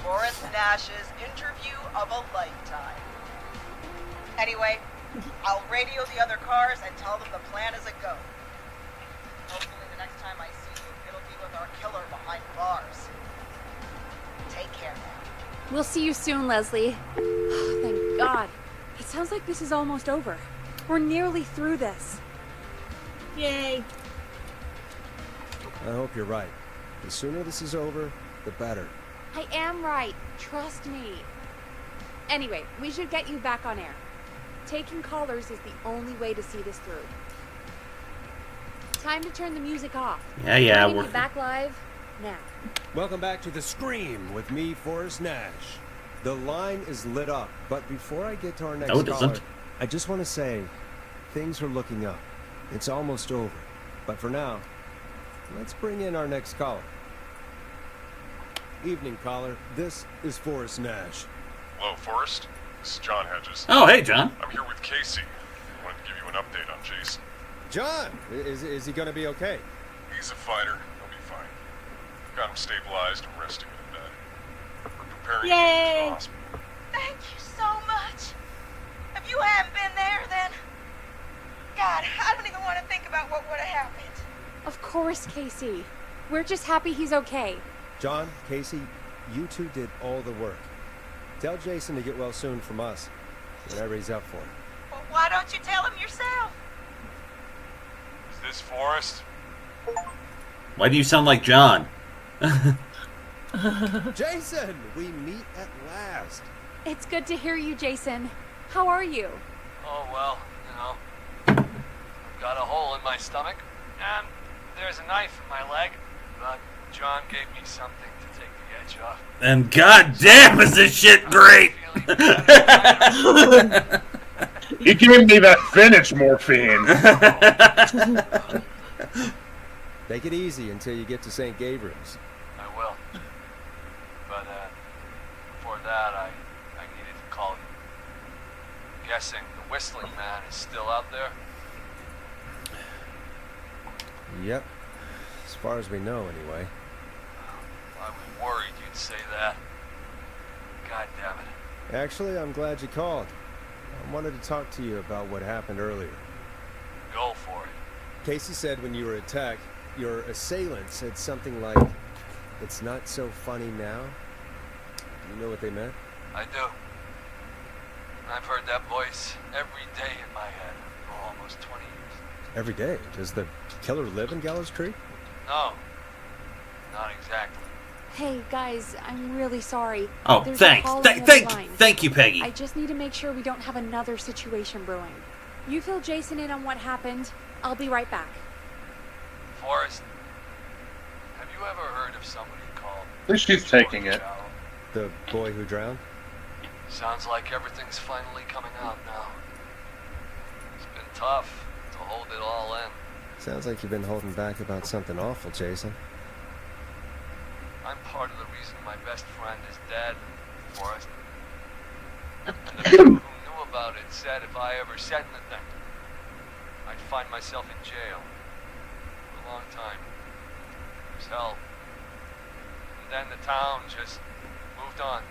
Forrest Nash's interview of a lifetime. Anyway, I'll radio the other cars and tell them the plan is a go. Hopefully the next time I see you, it'll be with our killer behind bars. Take care now. We'll see you soon, Leslie. Thank God. It sounds like this is almost over. We're nearly through this. Yay. I hope you're right. The sooner this is over, the better. I am right. Trust me. Anyway, we should get you back on air. Taking callers is the only way to see this through. Time to turn the music off. Yeah, We're we're... gonna be back live now. Welcome back to The Scream with me, Forrest Nash. The line is lit up, but before I get to our next No, it caller, isn't. I just want to say, things are looking up. It's almost over. But for now, let's bring in our next caller. Evening, caller. This is Forrest Nash. Hello, Forrest. This is John Hedges. Oh, hey, John. I'm here with Casey. I wanted to give you an update on Jason. John! Is he going to be okay? He's a fighter. He'll be fine. Got him stabilized and resting in bed. We're preparing to get him to the hospital. Thank you so much. If you hadn't been there, then... God, I don't even want to think about what would have happened. Of course, Casey. We're just happy he's okay. John, Casey, you two did all the work. Tell Jason to get well soon from us, whatever he's up for. Well, why don't you tell him yourself? Is this Forrest? Why do you sound like John? Jason, we meet at last. It's good to hear you, Jason. How are you? Oh, well, you know, I've got a hole in my stomach, and there's a knife in my leg, but John gave me something to take the edge off. And goddamn, is this shit great! He gave me that Finnish morphine. Take it easy until you get to St. Gabriel's. I will. But, before that, I needed to call you. Guessing the Whistling Man is still out there? Yep. As far as we know, anyway. I was worried you'd say that. God damn it. Actually, I'm glad you called. I wanted to talk to you about what happened earlier. Go for it. Casey said when you were attacked, your assailant said something like, "It's not so funny now." Do you know what they meant? I do. I've heard that voice every day in my head for almost 20 years. Every day. Does the killer live in Gallows Creek? No. Not exactly. Hey, guys, I'm really sorry. Oh, There's thanks. a call on the other line. Thank you, Peggy. I just need to make sure we don't have another situation brewing. You fill Jason in on what happened. I'll be right back. Forrest, have you ever heard of somebody called... At least she's taking it. The boy who drowned? Sounds like everything's finally coming out now. It's been tough to hold it all in. Sounds like you've been holding back about something awful, Jason. I'm part of the reason my best friend is dead, Forrest. And the people who knew about it said if I ever said anything, I'd find myself in jail. For a long time. It was hell. And then the town just moved on.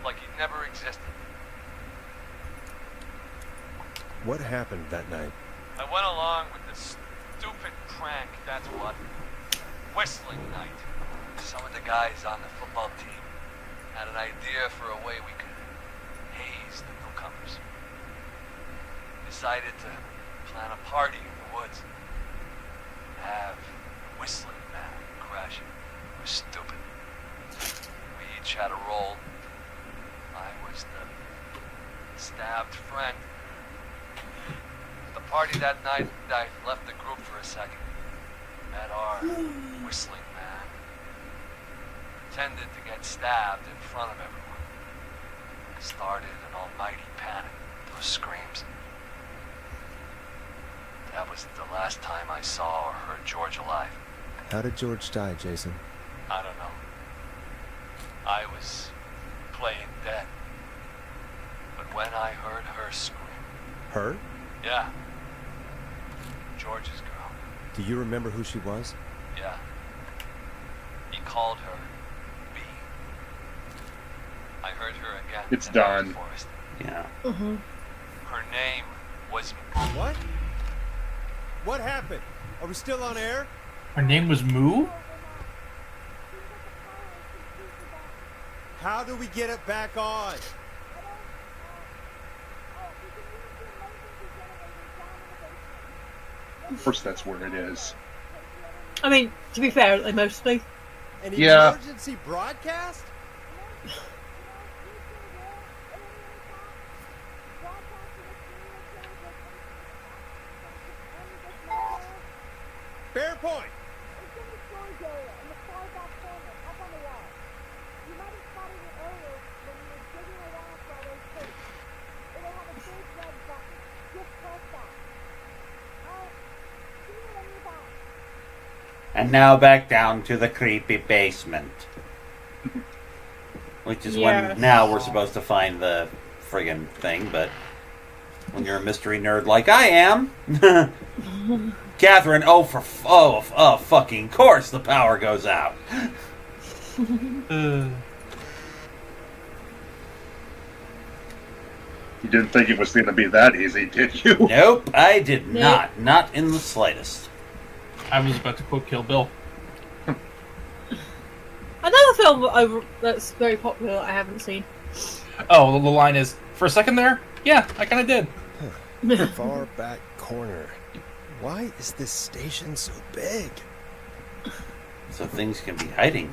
Like it never existed. What happened that night? I went along with this stupid prank, that's what. Whistling night. Some of the guys on the football team had an idea for a way we could haze the newcomers. Decided to plan a party in the woods. Have the Whistling Man crash it. It was stupid. We each had a role. I was the stabbed friend. At the party that night, I left the group for a second. Met our Whistling Man. Pretended to get stabbed in front of everyone. Started an almighty panic. those screams. That was the last time I saw or heard George alive. How did George die, Jason? I don't know. I was playing dead. But when I heard her scream... Her? Yeah. George's girl. Do you remember who she was? Yeah. He called her B. I heard her again. It's in the Dawn. forest. Yeah. Mm-hmm. Her name was... What? What happened? Are we still on air? Her name was Moo? How do we get it back on? Of course, that's where it is. I mean, to be fair, they mostly. An Yeah. emergency broadcast? Fair point. And now back down to the creepy basement. Which is Yes. when now we're supposed to find the friggin' thing, but when you're a mystery nerd like I am, Catherine, fucking course the power goes out. You didn't think it was going to be that easy, did you? Nope, I did not. Not in the slightest. I was about to quote Kill Bill. Another film that's very popular I haven't seen. Oh, the line is, for a second there? Yeah, I kind of did. Far back corner. Why is this station so big? So things can be hiding.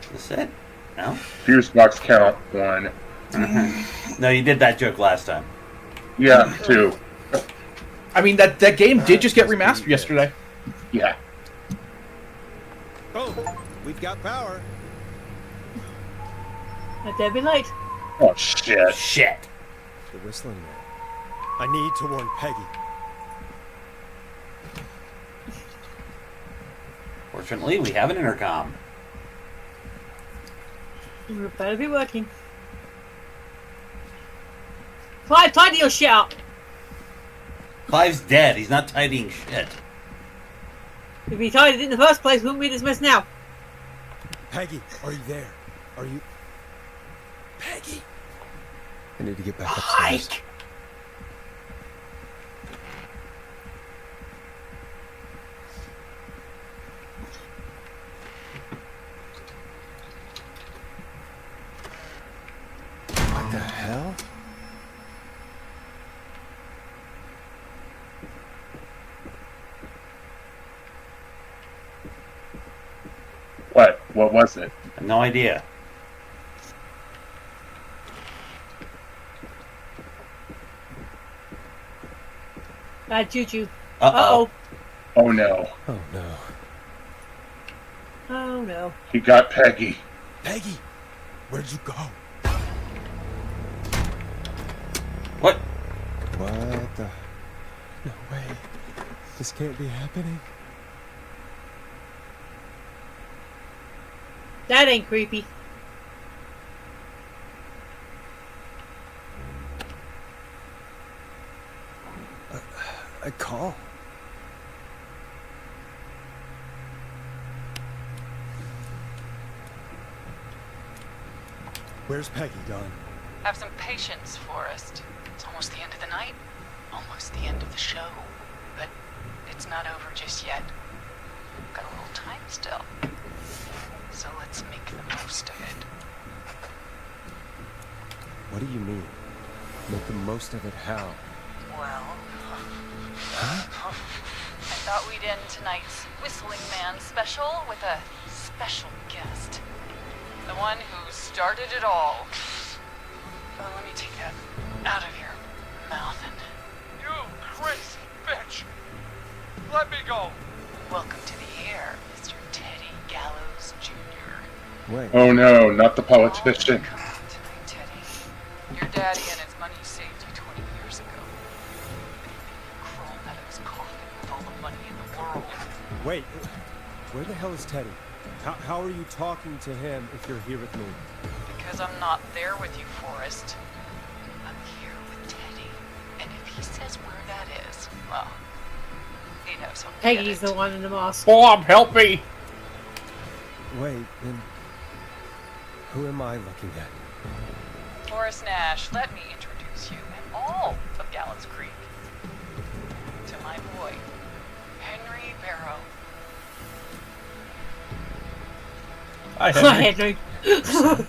Is this it? No? Fuse box count 1. No, you did that joke last time. Yeah, 2. I mean, that game did just get remastered yesterday. Yeah. Boom! We've got power. A Debbie Light. Oh, shit. Shit. The Whistling Man. I need to warn Peggy. Fortunately, we have an intercom. We better be working. Clive, tidy your shit up. Clive's dead. He's not tidying shit. If he tidied it in the first place, we wouldn't be in this mess now. Peggy, are you there? Are you... Peggy! I need to get back upstairs. Mike! What the hell? What? What was it? I have no idea. Bad juju. Uh-oh. Oh, no. Oh, no. Oh no. He got Peggy. Peggy! Where'd you go? What? What the... No way. This can't be happening. That ain't creepy. A call? Where's Peggy, Dawn? Have some patience, Forrest. It's almost the end of the night. Almost the end of the show. But it's not over just yet. We've got a little time still. So let's make the most of it. What do you mean? Make the most of it how? Well... I thought we'd end tonight's Whistling Man special with a special guest. The one who started it all. Oh, let me take that out of your mouth and... You crazy bitch! Let me go! Welcome to the air, Mr. Ted Gallows Jr. Wait. Oh no, not the politician. Your daddy and his money saved you 20 years ago. Crawl out of his coffin with all the money in the world. Wait, where the hell is Teddy? How are you talking to him if you're here with me? Because I'm not there with you, Forrest. I'm here with Teddy. And if he says where that is, well, he knows how to get Peggy's it. the one in the mask. Bob, help me! Wait, then who am I looking at? Forrest Nash, let me introduce you and all of Gallows Creek to my boy, Henry Barrow. Hi, Hi, Henry. Henry.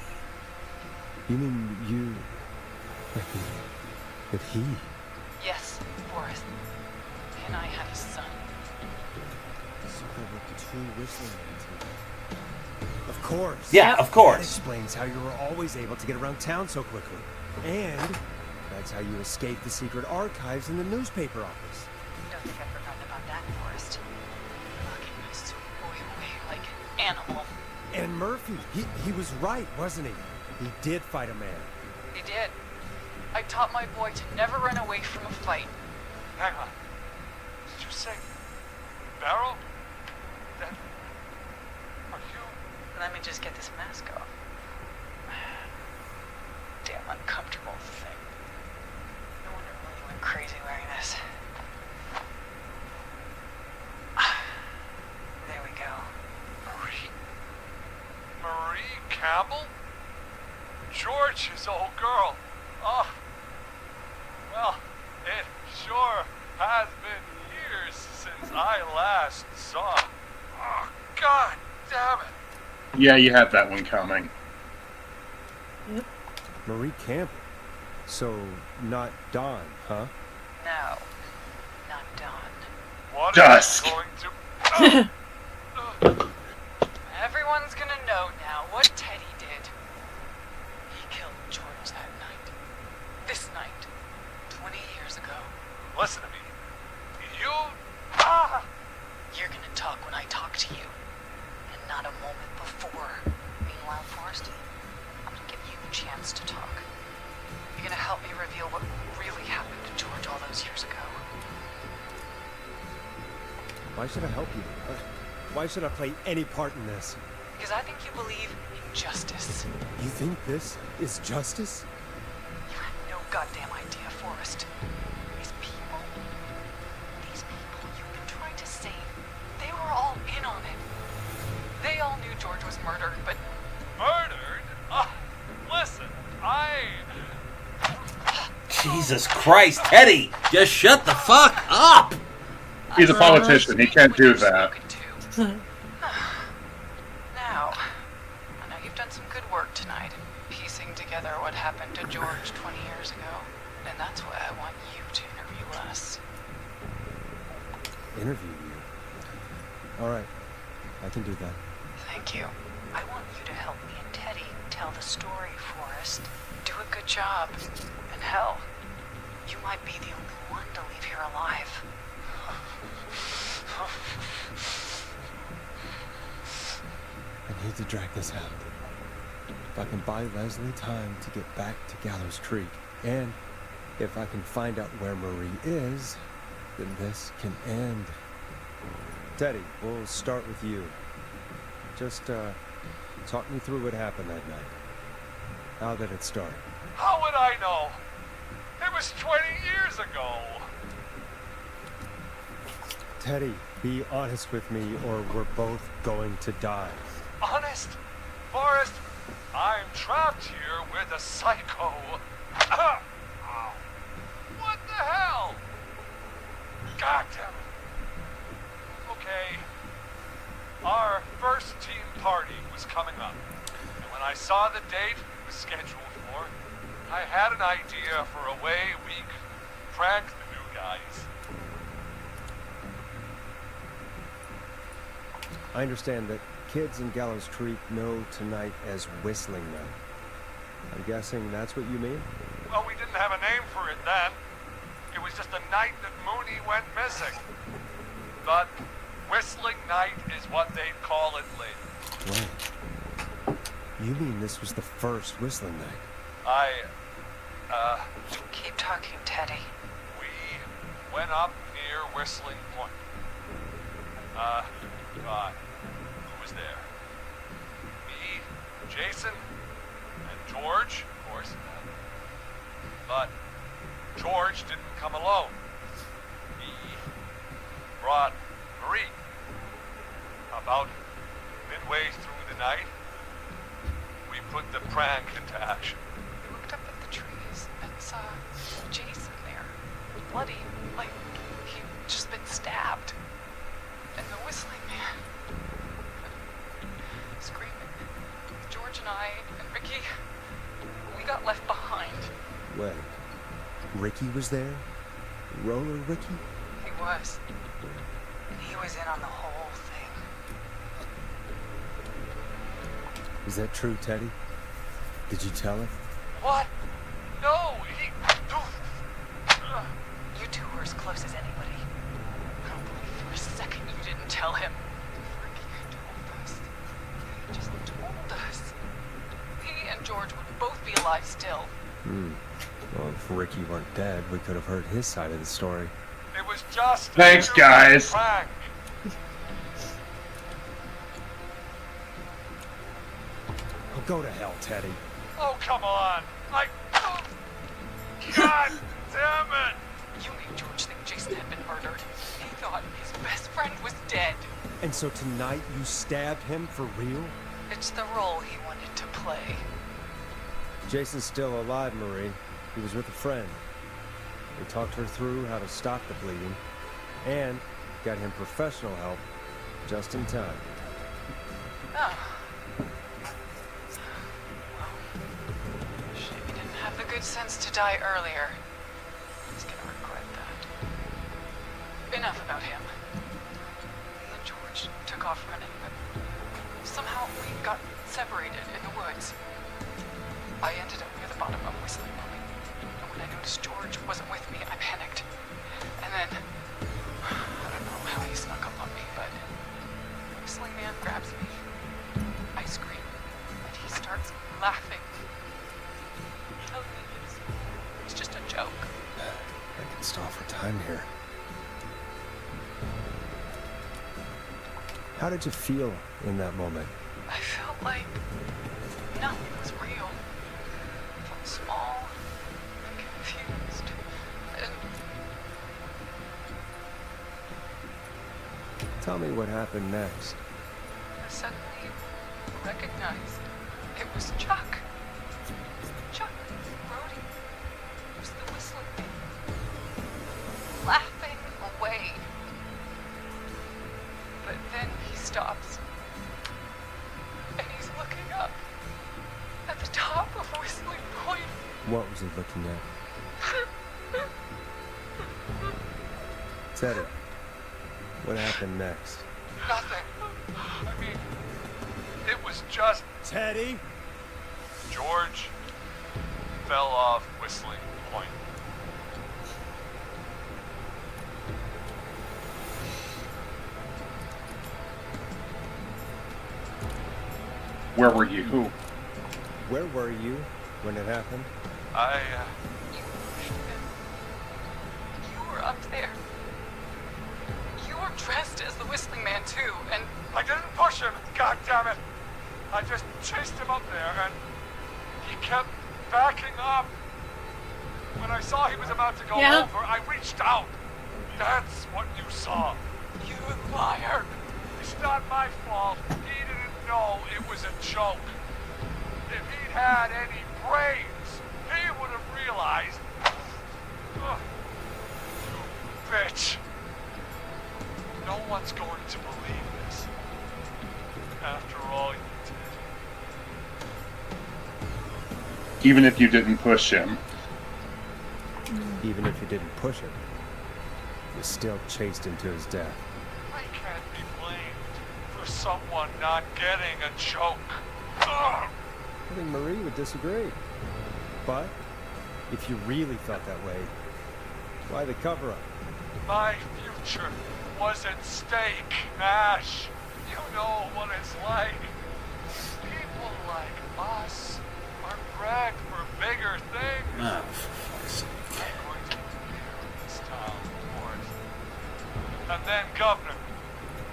You mean you... That he... Yes, Forrest. He and I had a son. So there were two whistling men together. Of course. Yeah, of course. That explains how you were always able to get around town so quickly. And that's how you escaped the secret archives in the newspaper office. Don't think I've forgotten about that, Forrest. Locking my sweet boy away like an animal. And Murphy, he was right, wasn't he? He did fight a man. He did. I taught my boy to never run away from a fight. Hang on. Did you say Barrow? That... Are you... Let me just get this mask off. Damn uncomfortable thing. No wonder Willie went crazy wearing this. There we go. Marie Campbell? George's old girl. Oh. Well, it sure has been years since I last saw her. Oh, God damn it. Yeah, you had that one coming. Marie Campbell. So, not Dawn, huh? No. Not Dawn. What Dusk. is going to... Everyone's gonna know now what Teddy did. He killed George that night. This night. 20 years ago. Listen to me. You... You're gonna talk when I talk to you. And not a moment before. Meanwhile, Forrest, I'm gonna give you a chance to talk. You're gonna help me reveal what really happened to George all those years ago. Why should I help you? Why should I play any part in this? Because I think you believe in justice. You think this is justice? You have no goddamn idea, Forrest. These people you've been trying to save, they were all in on it. They all knew George was murdered, but... Murdered? Listen, Jesus Christ, Teddy! Just shut the fuck up! He's a politician. He can't do that. Now, I know you've done some good work tonight, piecing together what happened to George 20 years ago. And that's why I want you to interview us. Interview you? Alright, I can do that. Thank you. I want you to help me and Teddy tell the story, Forrest. Do a good job. And hell, you might be the only one to leave here alive. I need to drag this out. If I can buy Leslie time to get back to Gallows Creek, and if I can find out where Marie is, then this can end. Teddy, we'll start with you. Just, talk me through what happened that night. How did it start? How would I know? It was 20 years ago. Teddy, be honest with me or we're both going to die. Honest? Forrest, I'm trapped here with a psycho. What the hell? God damn it. Okay. Our first team party was coming up. And when I saw the date it was scheduled for, I had an idea for a way we could prank the new guys. I understand that kids in Gallows Creek know tonight as Whistling Night. I'm guessing that's what you mean? Well, we didn't have a name for it then. It was just the night that Mooney went missing. But Whistling Night is what they'd call it later. Wait. You mean this was the first Whistling Night? Keep talking, Teddy. We went up near Whistling Point. God, who was there? Me, Jason, and George, of course. But George didn't come alone. He brought Marie. About midway through the night, we put the prank into action. We looked up at the trees and saw Jason there, bloody, like he'd just been stabbed. And the Whistling Man, screaming. George and I and Ricky, we got left behind. Wait. Ricky was there? Roller Ricky? He was. He was in on the whole thing. Is that true, Teddy? Did you tell him? What? No, he... You two were as close as anybody. I don't believe for a second you didn't tell him. Ricky told us. He just told us. He and George would both be alive still. Well, if Ricky weren't dead, we could have heard his side of the story. It was just... Thanks, guys. Prank. Oh, go to hell, Teddy. Oh, come on. God damn it. You made George think Jason had been murdered. He thought his best friend was dead. And so tonight you stabbed him for real? It's the role he wanted to play. Jason's still alive, Marie. He was with a friend. We talked her through how to stop the bleeding, and got him professional help just in time. Oh. Shame he didn't have the good sense to die earlier. He's gonna regret that. Enough about him. Me and George took off running, but somehow we got separated in the woods. I ended up near the bottom of Whistling Point, and when I noticed George wasn't with me, I panicked. And then, I don't know how he snuck up on me, but Whistling Man grabs me. I scream, and he starts laughing. Telling me it's just a joke. I can stall for time here. How did you feel in that moment? I felt like nothing was real. I felt small and confused. And Tell me what happened next. I suddenly recognized it was Chuck. Chuck, Brody. It was the Whistling Man. Laughing away. But then he stops. And he's looking up at the top of Whistling Point. What was he looking at? Teddy, what happened next? Nothing. I mean, it was just... Teddy? George fell off Whistling Point. Where were you? Where were you when it happened? You were up there. You were dressed as the Whistling Man too, and I didn't push him, God damn it! I just chased him up there, and he kept backing up. When I saw he was about to go over, I reached out. That's what you saw. You liar. It's not my fault. He didn't know it was a joke. If he'd had any brains, he would have realized. Ugh. You bitch. No one's going to believe this. After all you did. Even if you didn't push him. Even if you didn't push him, you still chased him to his death. I can't be blamed for someone not getting a joke. Ugh. I think Marie would disagree. But if you really thought that way, why the cover-up? My future was at stake, Ash. You know what it's like. People like us are bred for bigger things. Oh, for fuck's sake. I'm going to clear this town, Forrest. And then Governor.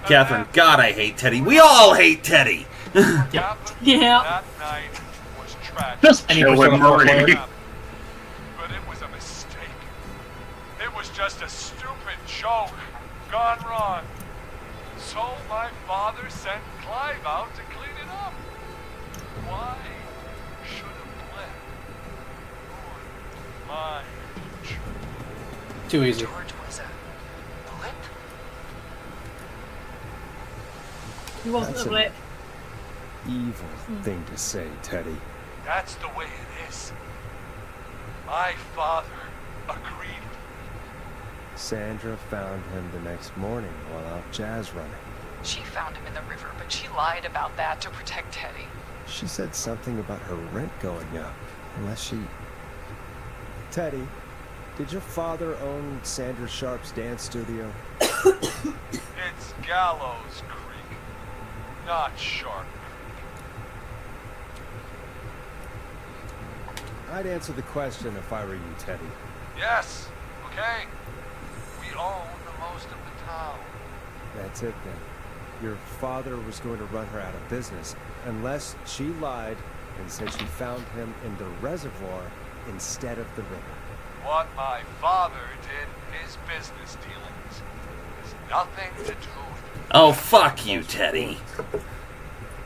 Catherine, God, I hate Teddy. We all hate Teddy. Yeah. That night was tragic. Just kill him, Marie. But it was a mistake. It was just a stupid joke gone wrong. So my father sent Clive out to clean it up. Why should have let ruin my future? Too easy. George was a blip. He wasn't That's a blip. Evil thing to say, Teddy. That's the way it is. My father agreed. Sandra found him the next morning while out jazz running. She found him in the river, but she lied about that to protect Teddy. She said something about her rent going up. Unless she... Teddy, did your father own Sandra Sharp's dance studio? It's Gallows Creek, not Sharp Creek. I'd answer the question if I were you, Teddy. Yes, okay. We own the most of the town. That's it then. Your father was going to run her out of business, unless she lied and said she found him in the reservoir instead of the river. What my father did in his business dealings has nothing to do with it. Oh, fuck you, Teddy.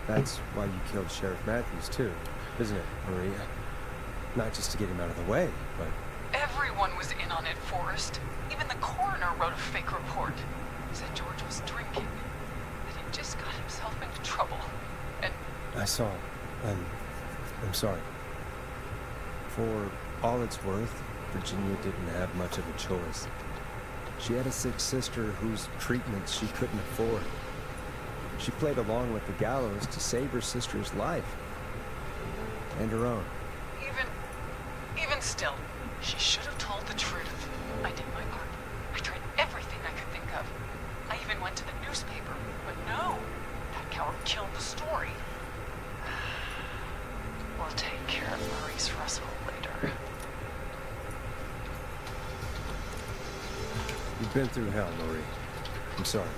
That's why you killed Sheriff Matthews, too, isn't it, Maria? Not just to get him out of the way, but... Everyone was in on it, Forrest. Even the coroner wrote a fake report. Said George was drinking. That he just got himself into trouble. And I saw. I'm sorry. For all it's worth, Virginia didn't have much of a choice. She had a sick sister whose treatments she couldn't afford. She played along with the gallows to save her sister's life. And her own. even still, she should have told the truth. I did my part. I tried everything I could think of. I even went to the newspaper, but no. That coward killed the story. We'll take care of Maurice Russell later. You've been through hell, Marie. I'm sorry.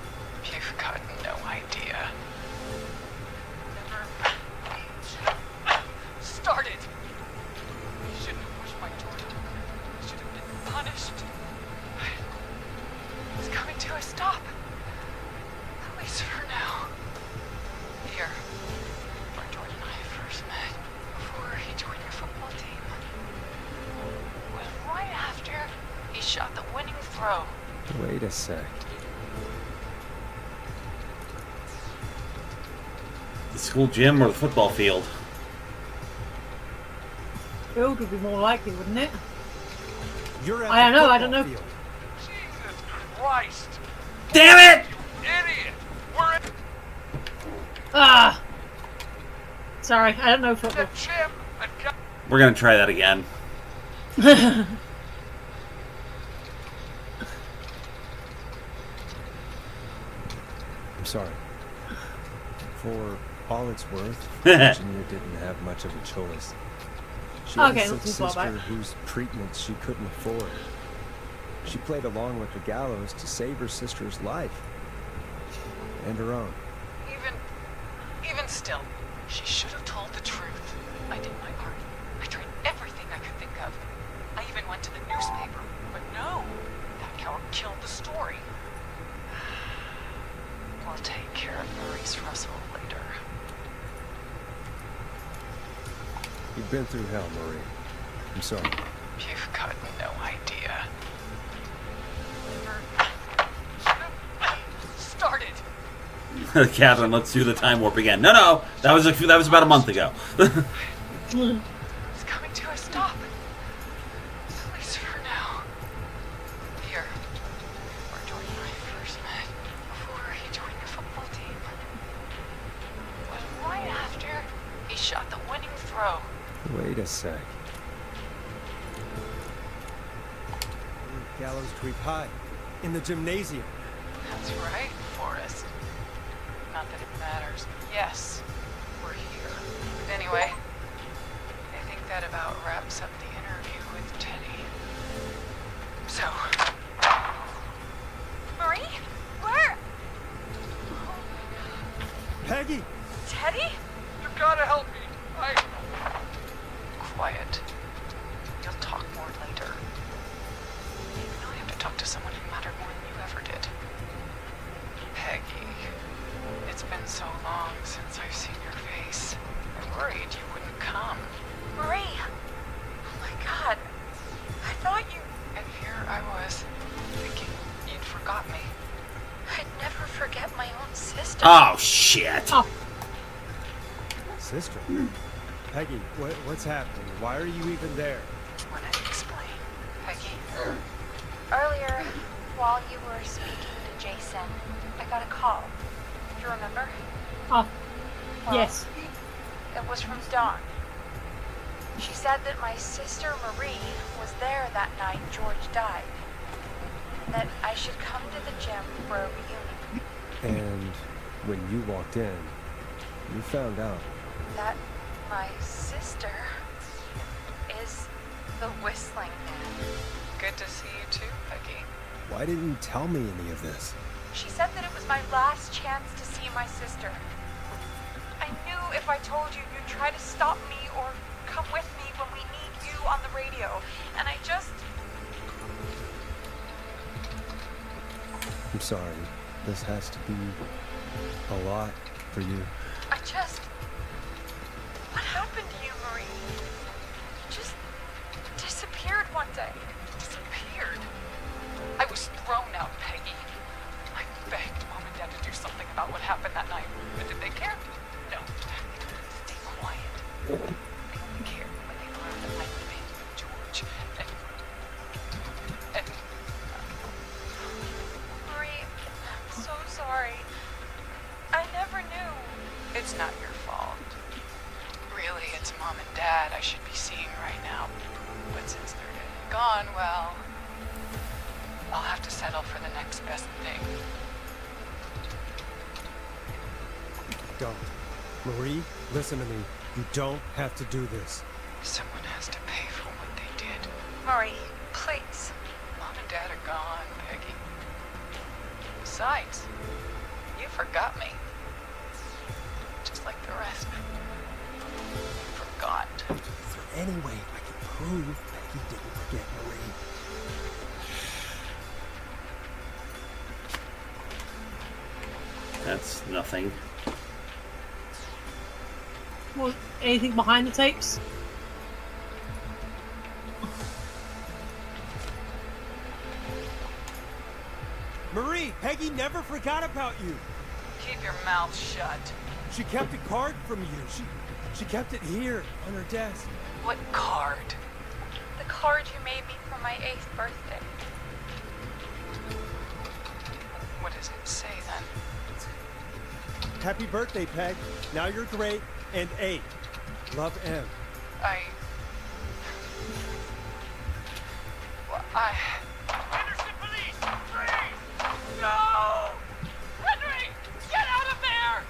You've got no idea. Started. You shouldn't have pushed my daughter. You should have been punished. It's coming to a stop. At least for now. Here, where Jordan and I first met, before he joined your football team. It was right after he shot the winning throw. Wait a sec. The school gym or the football field? Field would be more likely, wouldn't it? You're at I the don't know. football field. Jesus Christ! Damn it! Idiot! We're in Ah! Sorry, I don't know the football. gym and We're gonna try that again. I'm sorry. For all it's worth, Virginia didn't have much of a choice. She had Okay, a sick looking far sister back. whose treatments she couldn't afford. She played along with the gallows to save her sister's life. And her own. Even still, she should have told the truth. I did my part. I tried everything I could think of. I even went to the newspaper, but no. That coward killed the story. We'll take care of Maurice Russell later. You've been through hell, Marie. I'm sorry. You've got no idea. Started. Catherine, let's do the time warp again. No, that was about a month ago. It's coming to a stop. At least for now. Here, where Jordan and I first met, before he joined your football team. It was right after he shot the winning throw. Wait a sec. Gallows Creek High. In the gymnasium. That's right, Forrest. Not that it matters. Yes, we're here. Anyway, I think that about wraps up the interview with Teddy. So... Marie? Where? Peggy! Teddy? You gotta help me. Quiet. You'll talk more later. You only have to talk to someone who mattered more than you ever did. Peggy. It's been so long since I've seen your face. I worried you wouldn't come. Marie! Oh my god. I thought you... And here I was, thinking you'd forgot me. I'd never forget my own sister. Oh, shit. Oh. Sister? Peggy, what's happening? Why are you even there? Wanna explain, Peggy? Earlier, while you were speaking to Jason, I got a call. Do you remember? Oh, Well, yes. It was from Dawn. She said that my sister Marie was there that night George died. And that I should come to the gym for a reunion. And when you walked in, you found out. That my sister is the Whistling Man. Good to see you too, Peggy. Why didn't you tell me any of this? She said that it was my last chance to see my sister. I knew if I told you, you'd try to stop me or come with me when we need you on the radio. And I just... I'm sorry. This has to be a lot for you. I just... What happened to you, Marie? You just disappeared one day. Disappeared? I was thrown out, Peggy. I begged Mom and Dad to do something about what happened that night. But did they care? No. Stay quiet. They only cared when they learned that I'd abandoned George. And Marie, I'm so sorry. I never knew. it's not your fault. Really, it's Mom and Dad I should be seeing right now. But since they're dead and gone, well, I'll have to settle for the next best thing. Don't. Marie, listen to me. You don't have to do this. Someone has to pay for what they did. Marie, please. Mom and Dad are gone, Peggy. Besides, you forgot me. Just like the rest. Forgot. Is there any way I can prove Peggy didn't forget Marie? That's nothing. Well, anything behind the tapes? Marie, Peggy never forgot about you. Keep your mouth shut. She kept a card from you. She kept it here on her desk. What card? The card you made me for my 8th birthday. What does it say then? Happy birthday, Peg. Now you're great and 8. Love, M. Henderson police! Freeze! No! Henry! Get out of there!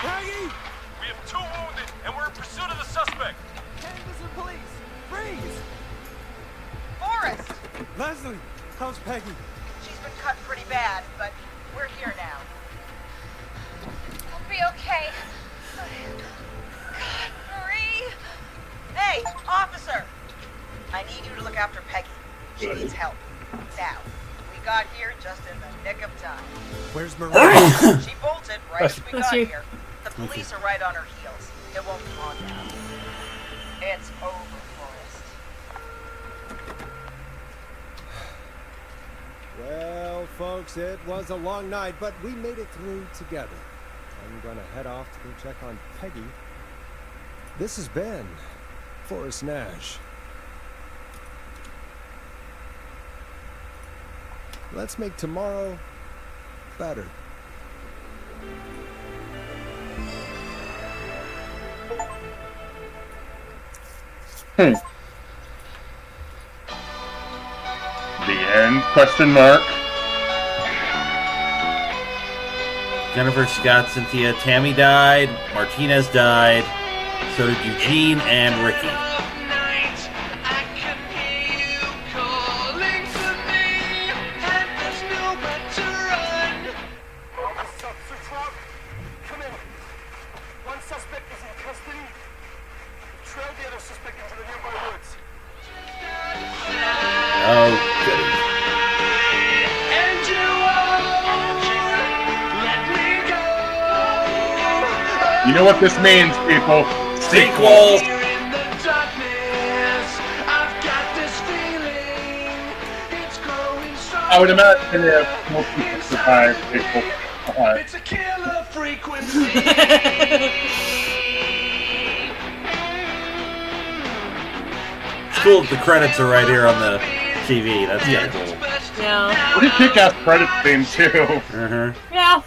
Peggy! We have 2 wounded, and we're in pursuit of the suspect. Henderson police! Freeze! Forrest! Leslie, how's Peggy? She's been cut pretty bad, but we're here now. I'll be okay. God, Marie! Hey, officer! I need you to look after Peggy. She needs help. Now, we got here just in the nick of time. Where's Marie? She bolted right as we got you. here. The police are right on her heels. It won't be long now. It's over, Forrest. Well, folks, it was a long night, but we made it through together. I'm gonna head off to go check on Peggy. This has been Forrest Nash. Let's make tomorrow better. The end? Question mark. Jennifer, Scott, Cynthia, Tammy died. Martinez died. So did Eugene and Ricky. Come in. One suspect is in custody. Trail the other suspect into the nearby woods. Oh, goody. You know what this means, people? Sequel. I would imagine if most people survive, people survive. It's a killer frequency. It's cool that the credits are right here on the TV. That's kind of cool. Yeah. Pretty kick-ass credit theme, too. Uh-huh. Yeah.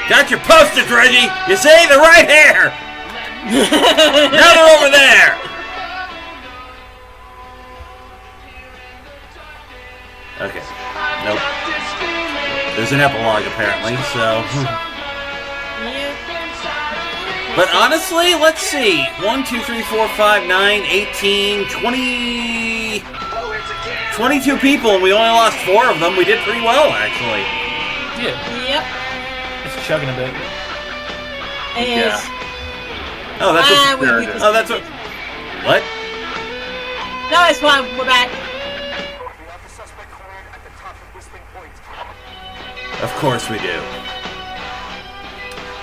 Got your posters, Reggie! You see? They're right here! Now they're over there! Okay. Nope. There's an epilogue, apparently, so... But honestly, let's see. 1, 2, 3, 4, 5, 9, 18, 20... 22 people, and we only lost 4 of them. We did pretty well, actually. Yeah. Yep. It's chugging a bit. It is. Oh, that's Ah, what... we beat this Oh, that's what... What? No, it's fine. We're back. Of course we do.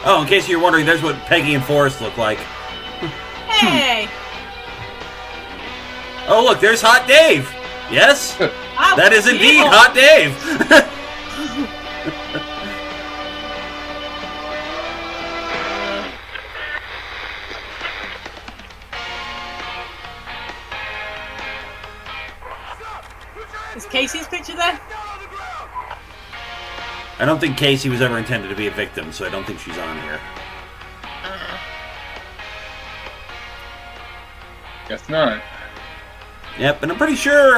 Oh, in case you're wondering, there's what Peggy and Forrest look like. Hey. Oh, look, there's Hot Dave. Yes? Oh, That is indeed evil. Hot Dave. Is Casey's picture there? I don't think Casey was ever intended to be a victim, so I don't think she's on here. Guess not. Yep, and I'm pretty sure,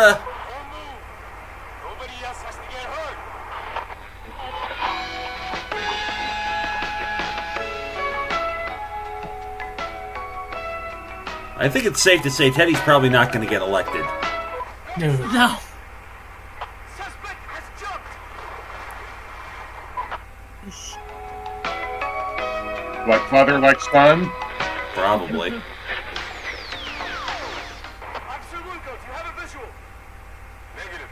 I think it's safe to say Teddy's probably not going to get elected. No. Like father, like son? Probably. Negative.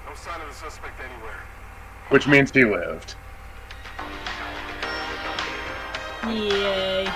No sign of the suspect anywhere. Which means he lived. Yay.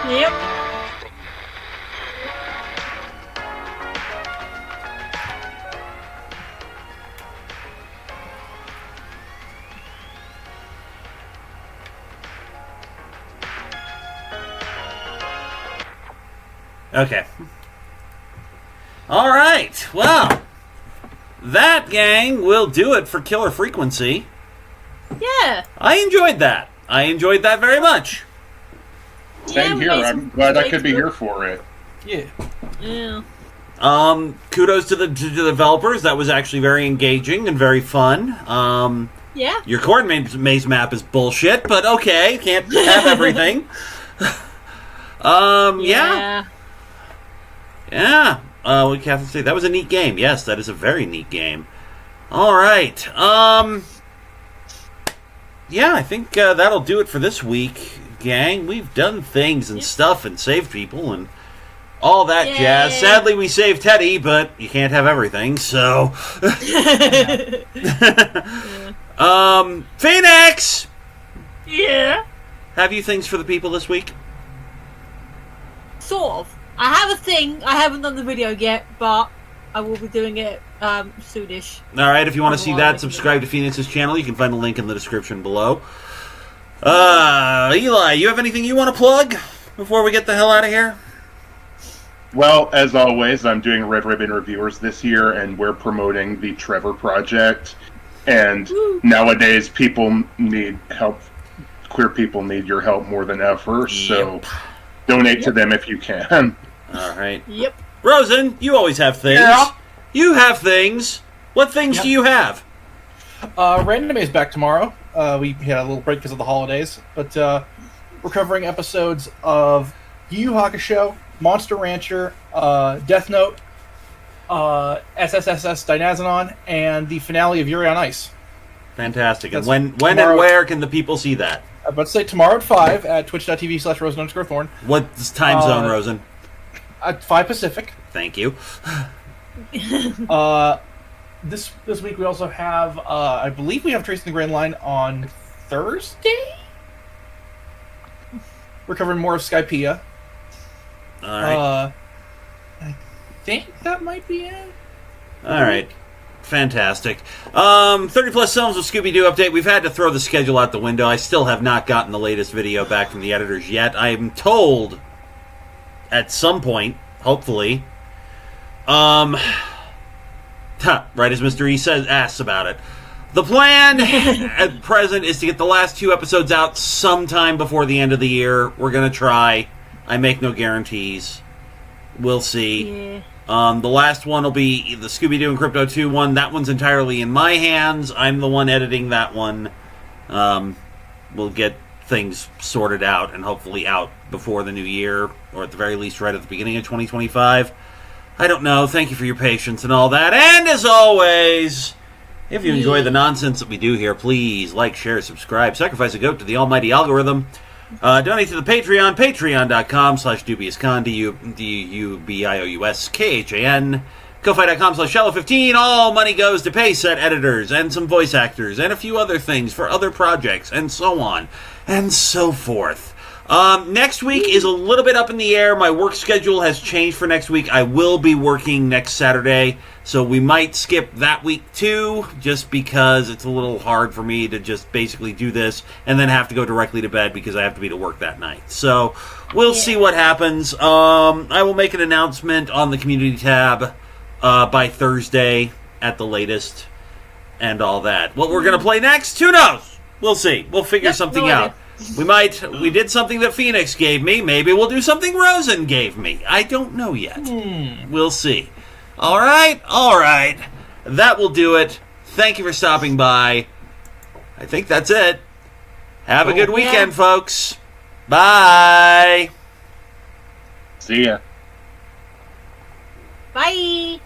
Yep. Okay. All right. Well, that, gang, will do it for Killer Frequency. Yeah. I enjoyed that. I enjoyed that very much. Same here. I'm glad I could be here for it. Yeah. Yeah. Kudos to the developers. That was actually very engaging and very fun. Yeah. Your coordinate maze map is bullshit, but okay, can't have everything. Yeah. Yeah. What do you have to say? That was a neat game. Yes, that is a very neat game. All right. Yeah, I think that'll do it for this week, gang. We've done things and stuff and saved people and all that Yay. jazz. Sadly, we saved Teddy, but you can't have everything, so... Phoenix! Yeah. Have you things for the people this week? Sort of. I have a thing. I haven't done the video yet, but I will be doing it soonish. All right, if you want to see that, subscribe to Phoenix's channel. You can find the link in the description below. Eli, you have anything you want to plug before we get the hell out of here? Well, as always, I'm doing Red Ribbon Reviewers this year, and we're promoting the Trevor Project. And nowadays, people need help. Queer people need your help more than ever, so donate to them if you can. All right. Yep. Rosen, you always have things. Yeah. You have things. What things do you have? Random is back tomorrow. We had a little break because of the holidays, but we're covering episodes of Yu Yu Hakusho, Monster Rancher, Death Note, SSSS Dynazenon, and the finale of Yuri on Ice. Fantastic. And That's when tomorrow- and where can the people see that? I'm about to say tomorrow at 5 at twitch.tv/Rosen_Thorn. What's time zone, Rosen? At 5 Pacific. Thank you. This week we also have, I believe we have Tracing the Grand Line on Thursday? We're covering more of Skypiea. All right. I think that might be it. All right. Fantastic. 30 Plus Films with Scooby-Doo update. We've had to throw the schedule out the window. I still have not gotten the latest video back from the editors yet. I'm told at some point, hopefully. Right as Mr. E asks about it. The plan at present is to get the last 2 episodes out sometime before the end of the year. We're going to try. I make no guarantees. We'll see. The last one will be the Scooby-Doo and Crypto 2 one. That one's entirely in my hands. I'm the one editing that one. We'll get things sorted out and hopefully out before the new year, or at the very least right at the beginning of 2025. I don't know. Thank you for your patience and all that. And as always, if you enjoy the nonsense that we do here, please like, share, subscribe, sacrifice a goat to the almighty algorithm. Donate to the Patreon, patreon.com/dubiouscon, DUBIOUSKHAN. Ko-fi.com/shallow15. All money goes to pay set editors and some voice actors and a few other things for other projects and so on and so forth. Next week is a little bit up in the air. My work schedule has changed for next week. I will be working next Saturday, so we might skip that week too, just because it's a little hard for me to just basically do this and then have to go directly to bed because I have to be to work that night. So we'll see what happens. I will make an announcement on the community tab by Thursday at the latest and all that. What we're going to play next, who knows? We'll see. We'll figure something out. We did something that Phoenix gave me. Maybe we'll do something Rosen gave me. I don't know yet. We'll see. All right. That will do it. Thank you for stopping by. I think that's it. Have a good weekend, folks. Bye. See ya. Bye.